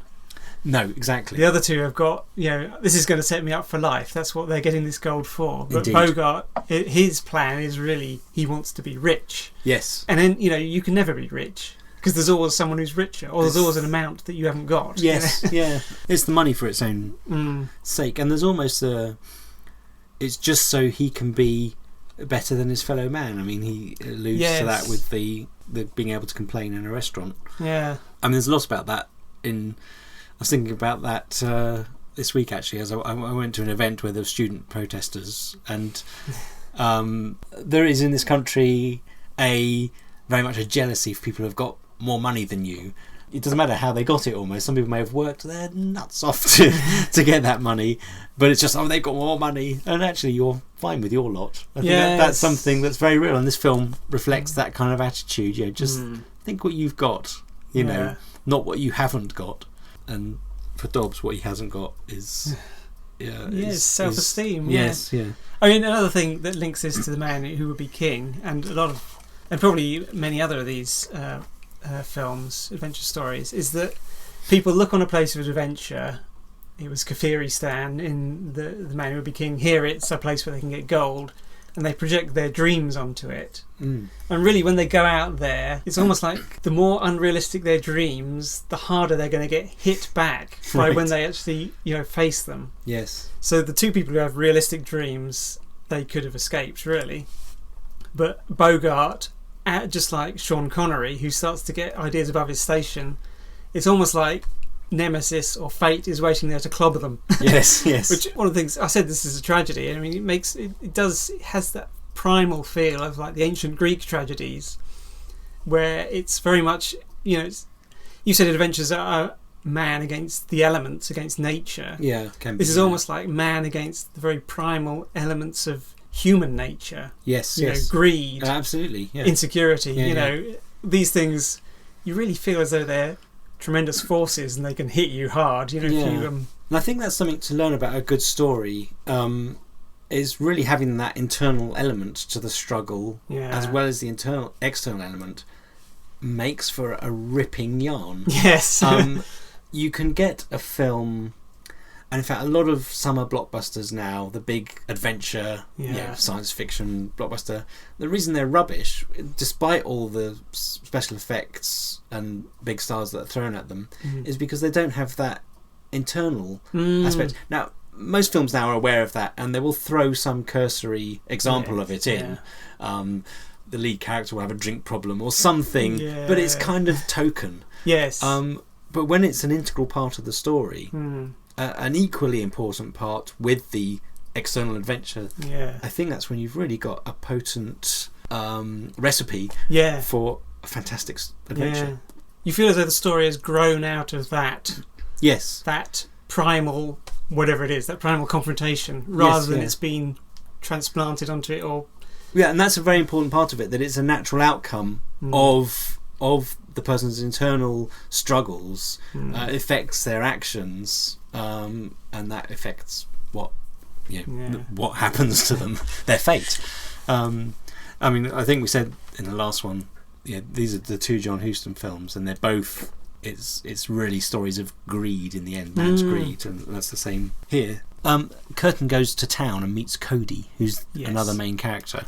No, exactly. The other two have got, you know, this is going to set me up for life. That's what they're getting this gold for. But Indeed. Bogart, his plan is really, he wants to be rich. Yes. And then, you know, you can never be rich because there's always someone who's richer, or there's always an amount that you haven't got. Yes, yeah. It's the money for its own sake. And there's almost it's just so he can be better than his fellow man. I mean, he alludes to that with the being able to complain in a restaurant. Yeah. I mean, there's a lot about that I was thinking about that this week, actually, as I went to an event where there were student protesters, and there is in this country very much a jealousy for people who have got more money than you. It doesn't matter how they got it, almost. Some people may have worked their nuts off to get that money, but it's just, they've got more money, and actually you're fine with your lot. I think that's something that's very real, and this film reflects that kind of attitude. You know, just think what you've got, you know, not what you haven't got. And for Dobbs, what he hasn't got is self-esteem. Yes, yeah. I mean, another thing that links this to The Man Who Would Be King, and probably many other of these films, adventure stories, is that people look on a place of adventure. It was Kafiristan in the Man Who Would Be King. Here it's a place where they can get gold, and they project their dreams onto it. And really, when they go out there, it's almost like the more unrealistic their dreams, the harder they're going to get hit back by when they actually, you know, face them. Yes. So the two people who have realistic dreams, they could have escaped, really. But Bogart, just like Sean Connery, who starts to get ideas above his station, it's almost like Nemesis or fate is waiting there to clobber them. Yes, yes. Which, one of the things I said, this is a tragedy. I mean, it has that primal feel of like the ancient Greek tragedies, where it's very much, you know, you said adventures are man against the elements, against nature. Yeah, this is almost like man against the very primal elements of human nature. Yes, you know, greed, absolutely, insecurity. You know, these things, you really feel as though they're tremendous forces and they can hit you hard. You know, if you, and I think that's something to learn about a good story. Is really having that internal element to the struggle, as well as the external element, makes for a ripping yarn. Yes. You can get a film, and in fact a lot of summer blockbusters now, the big adventure, science fiction blockbuster, the reason they're rubbish, despite all the special effects and big stars that are thrown at them, is because they don't have that internal aspect. Now, most films now are aware of that, and they will throw some cursory example of it in. The lead character will have a drink problem or something, but it's kind of token. Yes. But when it's an integral part of the story, an equally important part with the external adventure, I think that's when you've really got a potent recipe for a fantastic adventure. You feel as though the story has grown out of that. Yes. That primal, whatever it is, that primal confrontation, rather than it's been transplanted onto it. And that's a very important part of it, that it's a natural outcome of the person's internal struggles, affects their actions, and that affects what happens to them, their fate. I mean, I think we said in the last one, these are the two John Huston films, and they're both it's really stories of greed in the end, man's greed, and that's the same here. Curtin goes to town and meets Cody, who's another main character.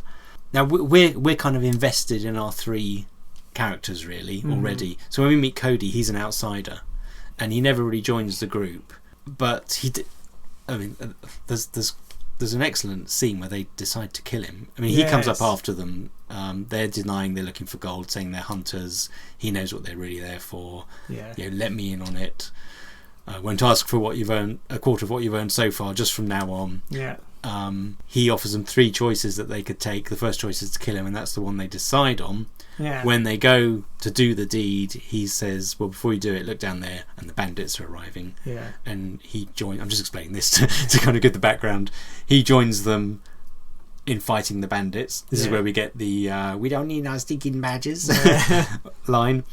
Now we're kind of invested in our three characters really already. So when we meet Cody, he's an outsider, and he never really joins the group. But there's an excellent scene where they decide to kill him. I mean, he comes up after them. They're denying they're looking for gold, saying they're hunters. He knows what they're really there for. Let me in on it. Won't ask for what you've earned, a quarter of what you've earned so far, just from now on. He offers them three choices that they could take. The first choice is to kill him, and that's the one they decide on. When they go to do the deed, he says, well, before you do it, look down there, and the bandits are arriving. And he joins. I'm just explaining this to kind of give the background. He joins them in fighting the bandits. This is where we get the we don't need our stinking badges line.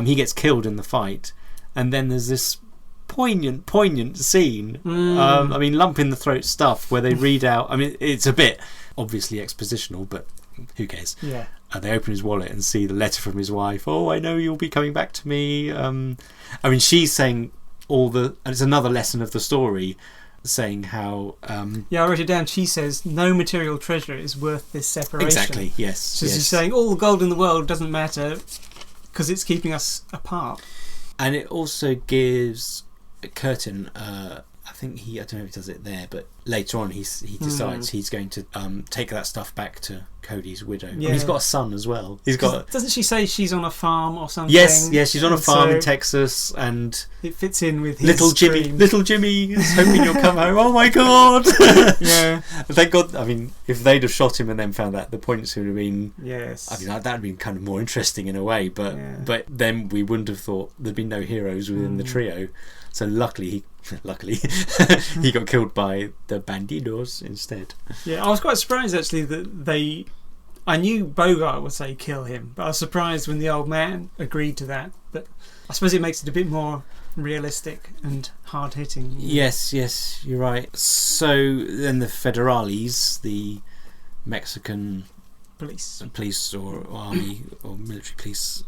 He gets killed in the fight, and then there's this poignant scene. I mean, lump in the throat stuff where they read out. I mean, it's a bit obviously expositional, but who cares? They open his wallet and see the letter from his wife. Oh, I know you'll be coming back to me. I mean, she's saying and it's another lesson of the story, saying how I wrote it down. She says no material treasure is worth this separation. Exactly. Yes. So she's saying all the gold in the world doesn't matter because it's keeping us apart. And it also gives Curtin I don't know if he does it there, but later on he decides he's going to take that stuff back to Cody's widow. And he's got a son as well. Doesn't she say she's on a farm or something? Yes, she's on a farm in Texas, and it fits in with his Little Jimmy is hoping you'll come home. Oh my God! Thank God. I mean, if they'd have shot him and then found out, the points would have been. Yes. I mean, that'd have been kind of more interesting in a way, but then we wouldn't have thought there'd been no heroes within the trio. So luckily he got killed by the bandidos instead. I was quite surprised actually that I knew Bogart would say kill him, but I was surprised when the old man agreed to that. But I suppose it makes it a bit more realistic and hard hitting. Yes, you're right. So then the federales, the Mexican police or army or military police,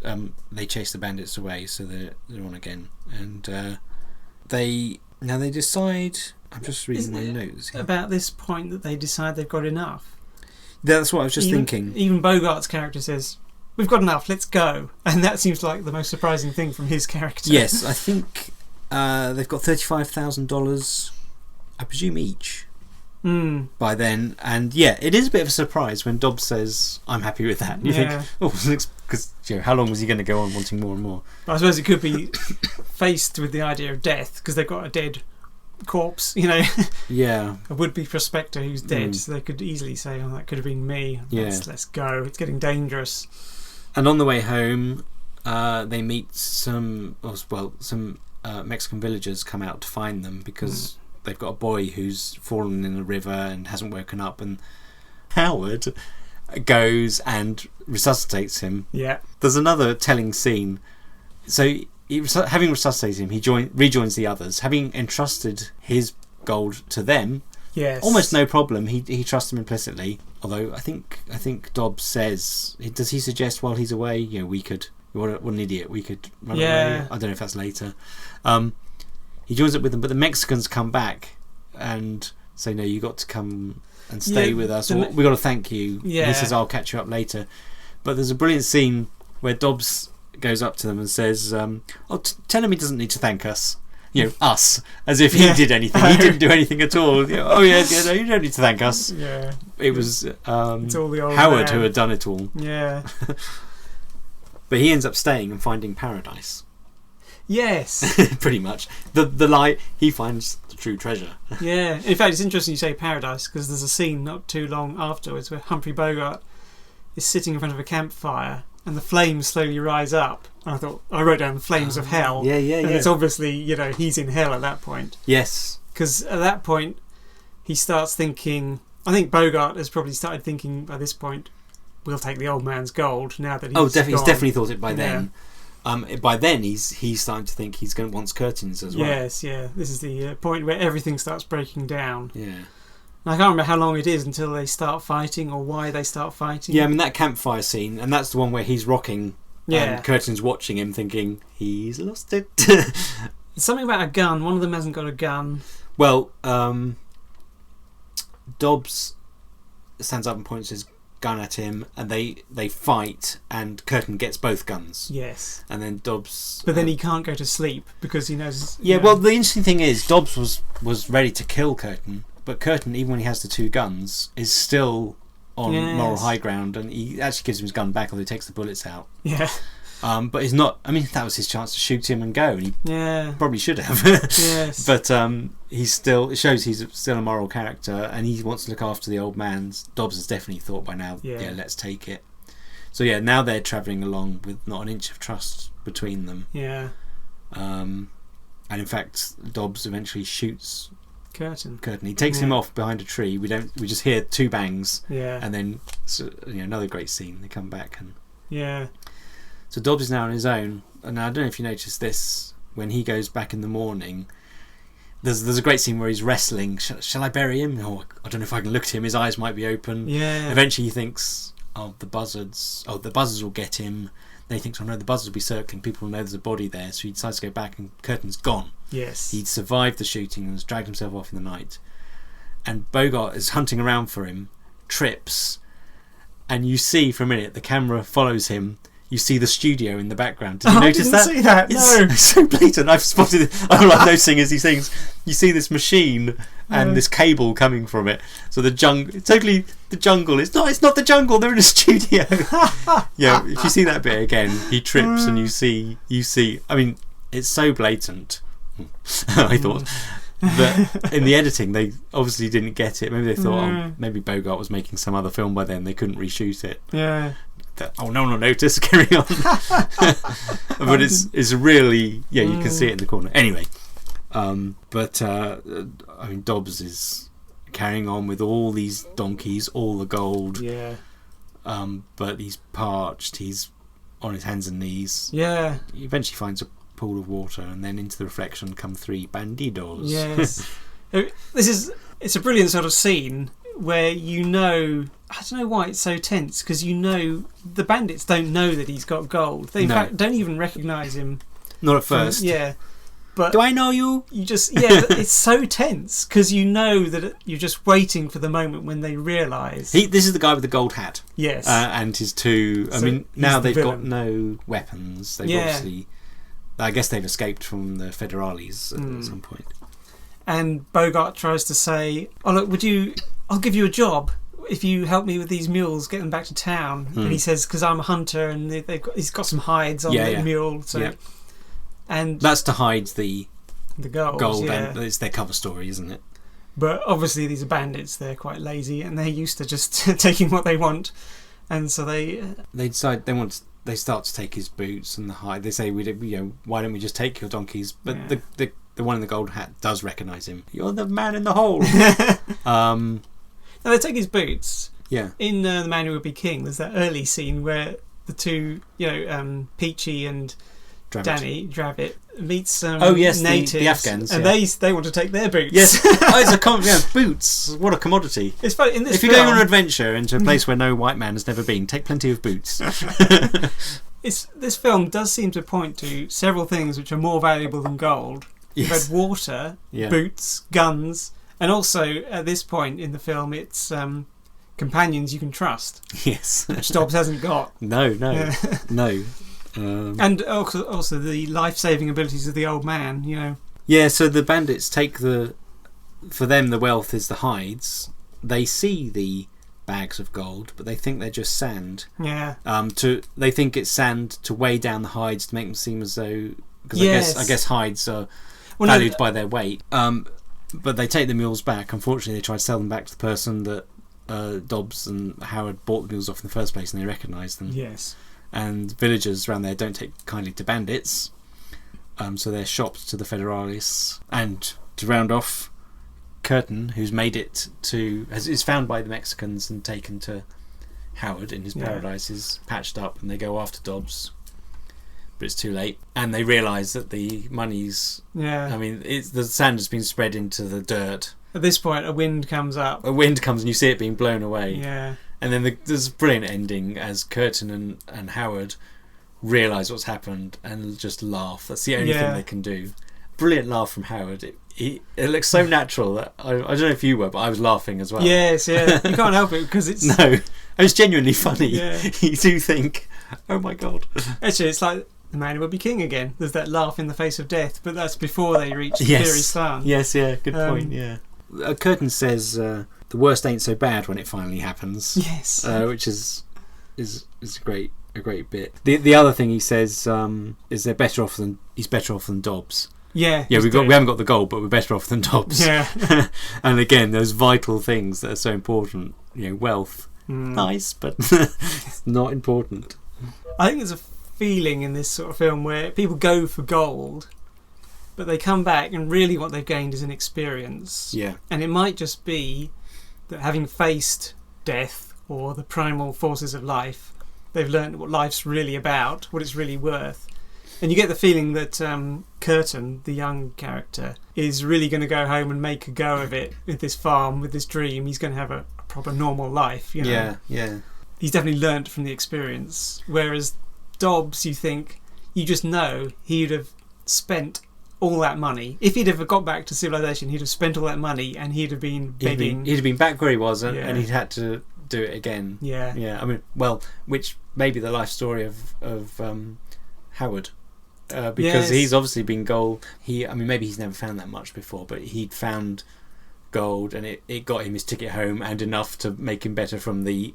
they chase the bandits away, so they're on again, and they decide. I'm just reading my notes here. About this point that they decide they've got enough. That's what I was just thinking. Even Bogart's character says, "We've got enough. Let's go," and that seems like the most surprising thing from his character. Yes, I think they've got $35,000, I presume each. By then, and it is a bit of a surprise when Dobbs says, "I'm happy with that." And you think, "Oh," because how long was he going to go on wanting more and more? But I suppose it could be faced with the idea of death because they've got a dead corpse, a would-be prospector who's dead, so they could easily say, "Oh, that could have been me." Let's go. It's getting dangerous. And on the way home, they meet some Mexican villagers come out to find them because. They've got a boy who's fallen in the river and hasn't woken up, and Howard goes and resuscitates him. There's another telling scene. So having resuscitated him, he rejoins the others, having entrusted his gold to them. Almost no problem. He trusts them implicitly. Although I think Dobbs says, does he suggest while he's away, we could. What an idiot! We could run away. I don't know if that's later. He joins up with them, but the Mexicans come back and say, "No, you got to come and stay with us. We got to thank you." He says, "I'll catch you up later." But there's a brilliant scene where Dobbs goes up to them and says, "Tell him he doesn't need to thank us." Us, as if he did anything. He didn't do anything at all. No, you don't need to thank us. It was it's all the old Howard who had done it all. But he ends up staying and finding paradise. Yes. Pretty much. The lie, he finds the true treasure. In fact, it's interesting you say paradise because there's a scene not too long afterwards where Humphrey Bogart is sitting in front of a campfire and the flames slowly rise up. And I wrote down the flames of hell. And it's obviously, he's in hell at that point. Yes. Because at that point, he starts thinking, I think Bogart has probably started thinking by this point, we'll take the old man's gold now that he's gone. He's definitely thought it by then. By then, he's starting to think he's going to want curtains as well. Yes, this is the point where everything starts breaking down. And I can't remember how long it is until they start fighting or why they start fighting. I mean that campfire scene, and that's the one where he's rocking Yeah. And Curtin's watching him thinking, he's lost it. Something about a gun. One of them hasn't got a gun. Well, Dobbs stands up and points his gun at him, and they fight, and Curtin gets both guns. Yes. And then Dobbs... But then he can't go to sleep because he knows... Yeah, well, the interesting thing is, Dobbs was ready to kill Curtin, but Curtin, even when he has the two guns, is still on moral high ground, and he actually gives him his gun back, although he takes the bullets out. Yeah. But he's not... I mean, that was his chance to shoot him and go, and he probably should have. Yes. But he's still... It shows he's still a moral character, and he wants to look after the old man. Dobbs has definitely thought by now, let's take it. So yeah, now they're travelling along with not an inch of trust between them. Yeah. And in fact, Dobbs eventually shoots Curtin. He takes him off behind a tree. We just hear two bangs. Yeah. And then another great scene. They come back and... Yeah. So Dobbs is now on his own, and I don't know if you noticed this, when he goes back in the morning, there's a great scene where he's wrestling. Shall I bury him? Oh, I don't know if I can look at him. His eyes might be open. Yeah. Eventually he thinks, the buzzards will get him. Then he thinks, no, the buzzards will be circling. People will know there's a body there. So he decides to go back, and Curtin's gone. Yes. He'd survived the shooting and has dragged himself off in the night. And Bogart is hunting around for him, trips, and you see for a minute the camera follows him. You see the studio in the background. Did you notice that? I didn't see that. No. It's so blatant. I've spotted it. I'm like noticing as he sings. You see this machine and this cable coming from it. So the jungle, totally the jungle. It's not the jungle. They're in a studio. Yeah. If you see that bit again, he trips and you see. I mean, it's so blatant. I thought. But in the editing, they obviously didn't get it. Maybe they thought, maybe Bogart was making some other film by then. They couldn't reshoot it. Yeah. No one will notice. Carry on. But it's really you can see it in the corner. Anyway, I mean, Dobbs is carrying on with all these donkeys, all the gold. Yeah. But he's parched. He's on his hands and knees. Yeah. He eventually finds a pool of water, and then into the reflection come three bandidos. Yes. It's a brilliant sort of scene where I don't know why it's so tense, because the bandits don't know that he's got gold. They in fact don't even recognise him. Not at first. But do I know you? You just it's so tense because you know that you're just waiting for the moment when they realise. This is the guy with the gold hat. Yes. And his two. I mean, now they've got no weapons. They've obviously. I guess they've escaped from the Federales at some point. And Bogart tries to say, "Oh look, I'll give you a job if you help me with these mules, get them back to town." And he says, "Because I'm a hunter, and he's got some hides on the mule." So, and that's to hide the gold, and it's their cover story, isn't it? But obviously, these are bandits. They're quite lazy, and they're used to just taking what they want. And so they decide they start to take his boots and the hide. They say, why don't we just take your donkeys? But the one in the gold hat does recognise him. You're the man in the hole. Now they take his boots. Yeah. In The Man Who Would Be King, there's that early scene where the two, Peachy and Danny Dravitt meets natives. The Afghans, and they want to take their boots. Yes, it's boots. What a commodity! It's funny, if you're going on an adventure into a place where no white man has never been, take plenty of boots. This film does seem to point to several things which are more valuable than gold. You've had water, boots, guns, and also at this point in the film, it's companions you can trust. Yes, which Dobbs hasn't got. No. And also the life-saving abilities of the old man, Yeah, so the bandits take for them the wealth is the hides. They see the bags of gold, but they think they're just sand. Yeah. They think it's sand to weigh down the hides to make them seem as though, because I guess hides are valued by their weight. But they take the mules back. Unfortunately, they try to sell them back to the person that Dobbs and Howard bought the mules off in the first place, and they recognise them. Yes. And villagers around there don't take kindly to bandits, so they're shopped to the Federales. And to round off, Curtin, who's made it is found by the Mexicans and taken to Howard in his paradise, is patched up, and they go after Dobbs, but it's too late, and they realise that the money's. Yeah. I mean, the sand has been spread into the dirt. At this point, a wind comes up. A wind comes, and you see it being blown away. Yeah. And then there's a brilliant ending as Curtin and Howard realise what's happened and just laugh. That's the only thing they can do. Brilliant laugh from Howard. It looks so natural that I don't know if you were, but I was laughing as well. Yes, yeah. You can't help it because it's... No, it's genuinely funny. Yeah. You do think, oh my God. Actually, it's like The Man Who Would Be King again. There's that laugh in the face of death, but that's before they reach Kyrgyzstan. Yes, yeah, good point, yeah. Curtin says the worst ain't so bad when it finally happens. Yes. Which is a great bit. The other thing he says is he's better off than Dobbs. Yeah, we haven't got the gold, but we're better off than Dobbs. Yeah. And again, those vital things that are so important. Wealth, nice, but not important. I think there's a feeling in this sort of film where people go for gold, but they come back and really what they've gained is an experience. Yeah. And it might just be that having faced death or the primal forces of life, they've learned what life's really about, what it's really worth. And you get the feeling that Curtin, the young character, is really going to go home and make a go of it with this farm, with this dream. He's going to have a proper normal life, Yeah. He's definitely learnt from the experience. Whereas Dobbs, you think, you just know he'd have spent all that money. If he'd ever got back to civilization, he'd have spent all that money and he'd have been begging. He'd have been back where he was and he'd had to do it again. Yeah. Yeah, I mean, well, which may be the life story of Howard. Because he's obviously been gold. Maybe he's never found that much before, but he'd found gold and it got him his ticket home and enough to make him better from the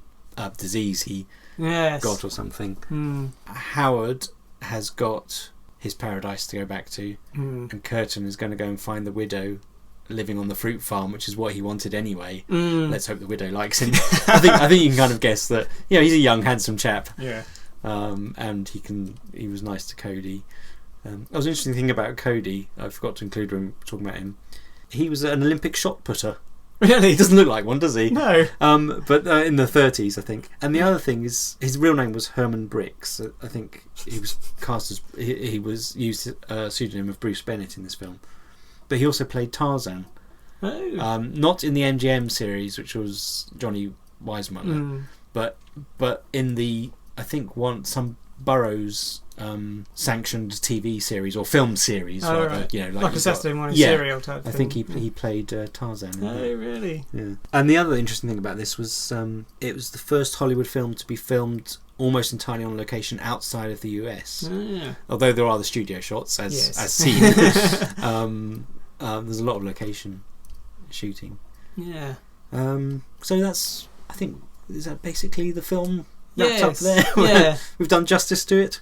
disease he got or something. Howard has got his paradise to go back to, and Curtin is going to go and find the widow living on the fruit farm, which is what he wanted anyway. Let's hope the widow likes him. I think you can kind of guess that he's a young handsome chap. Yeah. And he was nice to Cody. That was an interesting thing about Cody, I forgot to include when talking about him. He was an Olympic shot putter. Really? He doesn't look like one, does he? No. But in the 30s, I think. And the other thing is, his real name was Herman Briggs. I think he was cast as he was used a pseudonym of Bruce Bennett in this film. But he also played Tarzan. Oh. Not in the MGM series, which was Johnny Weissmuller, but in the some Burroughs sanctioned TV series or film series, rather. Right. Like a Saturday morning serial type thing. I think he played Tarzan. Oh, really? Yeah. And the other interesting thing about this was it was the first Hollywood film to be filmed almost entirely on location outside of the US. Oh, yeah. Although there are the studio shots as seen. There's a lot of location shooting. Yeah. So that's, I think, is that basically the film wrapped up there? Yeah. We've done justice to it.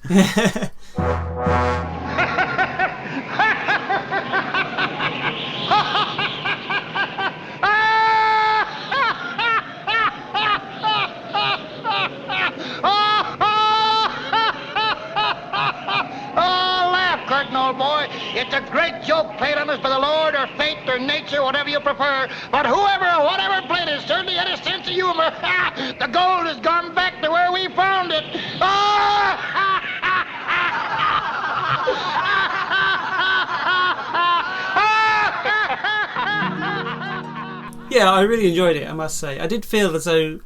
Curtin, old boy. It's a great joke played on us by the Lord or fate or nature, whatever you prefer. But whoever or whatever played it certainly had a sense of humor. The gold has gone back to where we found it. Yeah, I really enjoyed it, I must say. I did feel as though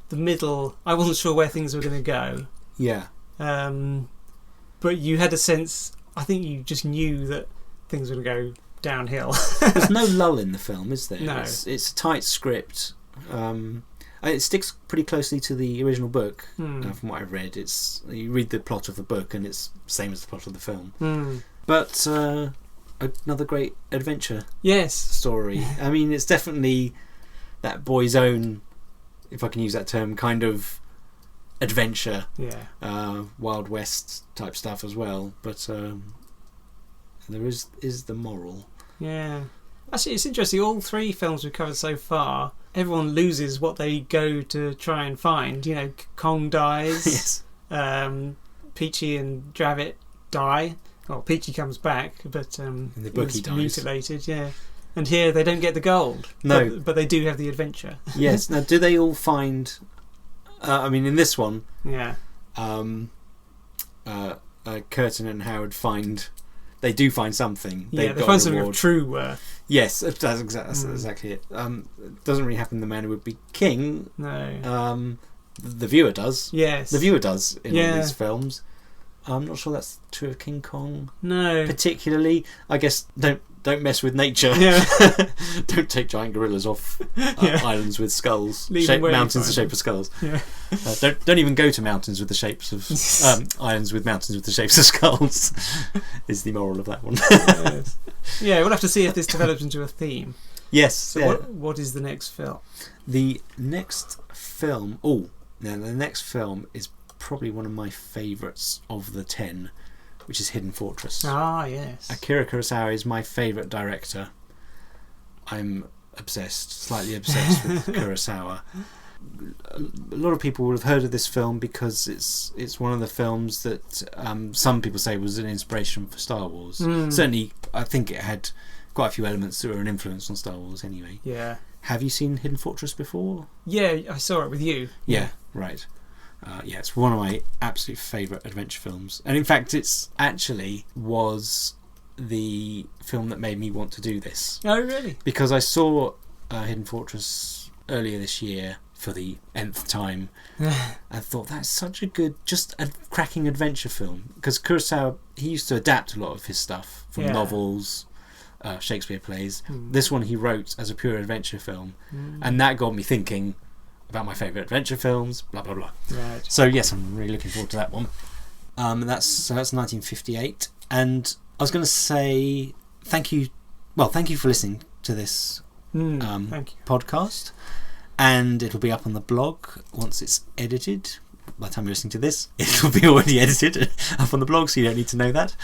the middle, I wasn't sure where things were going to go. Yeah. But you had a sense, I think you just knew that things were going to go downhill. There's no lull in the film, is there? No. It's a tight script. It sticks pretty closely to the original book, from what I've read. You read the plot of the book and it's the same as the plot of the film. But another great adventure story. I mean, it's definitely that boy's own, if I can use that term, kind of adventure. Yeah. Wild West type stuff as well. But there is the moral. Yeah. Actually, it's interesting. All three films we've covered so far, everyone loses what they go to try and find. You know, Kong dies. Yes. Peachy and Dravit die. Well, Peachy comes back, but in the book he dies. Mutilated. Yeah. And here they don't get the gold. No, but they do have the adventure. Yes. Now, do they all find? I mean, in this one, yeah. Curtin and Howard find. They do find something. Yeah, they find something of true worth. Yes, that's exactly it. It doesn't really happen in The Man Who Would Be King. No. The viewer does. Yes. The viewer does in all these films. I'm not sure that's true of King Kong. No. Particularly, I guess don't mess with nature. Yeah. Don't take giant gorillas off islands with skulls, mountains the shape of skulls. Yeah. Don't even go to mountains with the shapes of islands with mountains with the shapes of skulls. Is the moral of that one? Yes. Yeah, we'll have to see if this develops into a theme. Yes. So what is the next film? The next film. The next film is probably one of my favourites of the 10, which is Hidden Fortress. Ah, yes. Akira Kurosawa is my favourite director. I'm slightly obsessed with Kurosawa. A lot of people would have heard of this film because it's one of the films that some people say was an inspiration for Star Wars. Certainly, I think it had quite a few elements that were an influence on Star Wars anyway. Yeah. Have you seen Hidden Fortress before? Yeah, I saw it with you. Yeah, right. It's one of my absolute favourite adventure films. And in fact, it's actually was the film that made me want to do this. Oh, really? Because I saw Hidden Fortress earlier this year for the nth time. I thought that's such a cracking adventure film. Because Kurosawa, he used to adapt a lot of his stuff from novels, Shakespeare plays. This one he wrote as a pure adventure film. And that got me thinking about my favourite adventure films, blah blah blah. Right. So yes, I'm really looking forward to that one. That's 1958, and I was going to say thank you for listening to this thank you. podcast, and it'll be up on the blog once it's edited. By the time you're listening to this, it'll be already edited up on the blog, so you don't need to know that.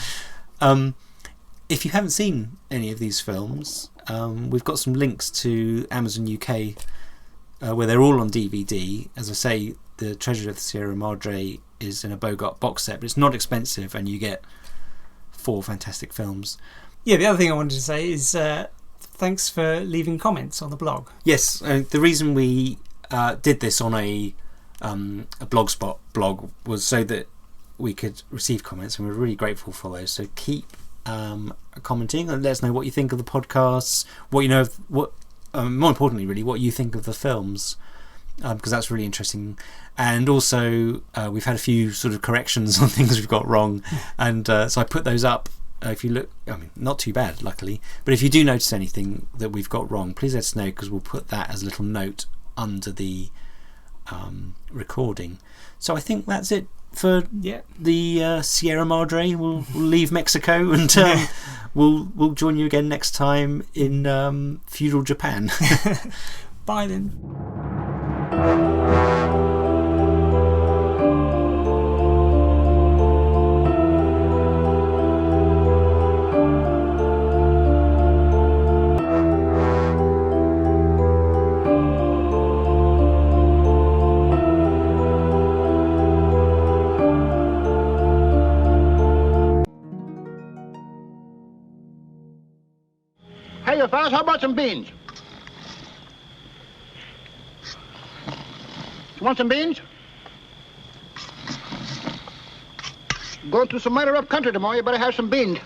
If you haven't seen any of these films, we've got some links to Amazon UK. Where they're all on DVD. As I say, the Treasure of the Sierra Madre is in a Bogart box set, but it's not expensive, and you get 4 fantastic films. Yeah, the other thing I wanted to say is thanks for leaving comments on the blog. Yes, the reason we did this on a Blogspot blog was so that we could receive comments, and we're really grateful for those. So keep commenting and let us know what you think of the podcasts, what you know of more importantly, really, what you think of the films, because that's really interesting. And also, we've had a few sort of corrections on things we've got wrong, and so I put those up. If you look, not too bad, luckily. But if you do notice anything that we've got wrong, please let us know, because we'll put that as a little note under the recording. So I think that's it for the Sierra Madre. We'll leave Mexico and we'll join you again next time in feudal Japan. Bye then. Hey, you fellas, how about some beans? You want some beans? Going through some mighty rough country tomorrow. You better have some beans.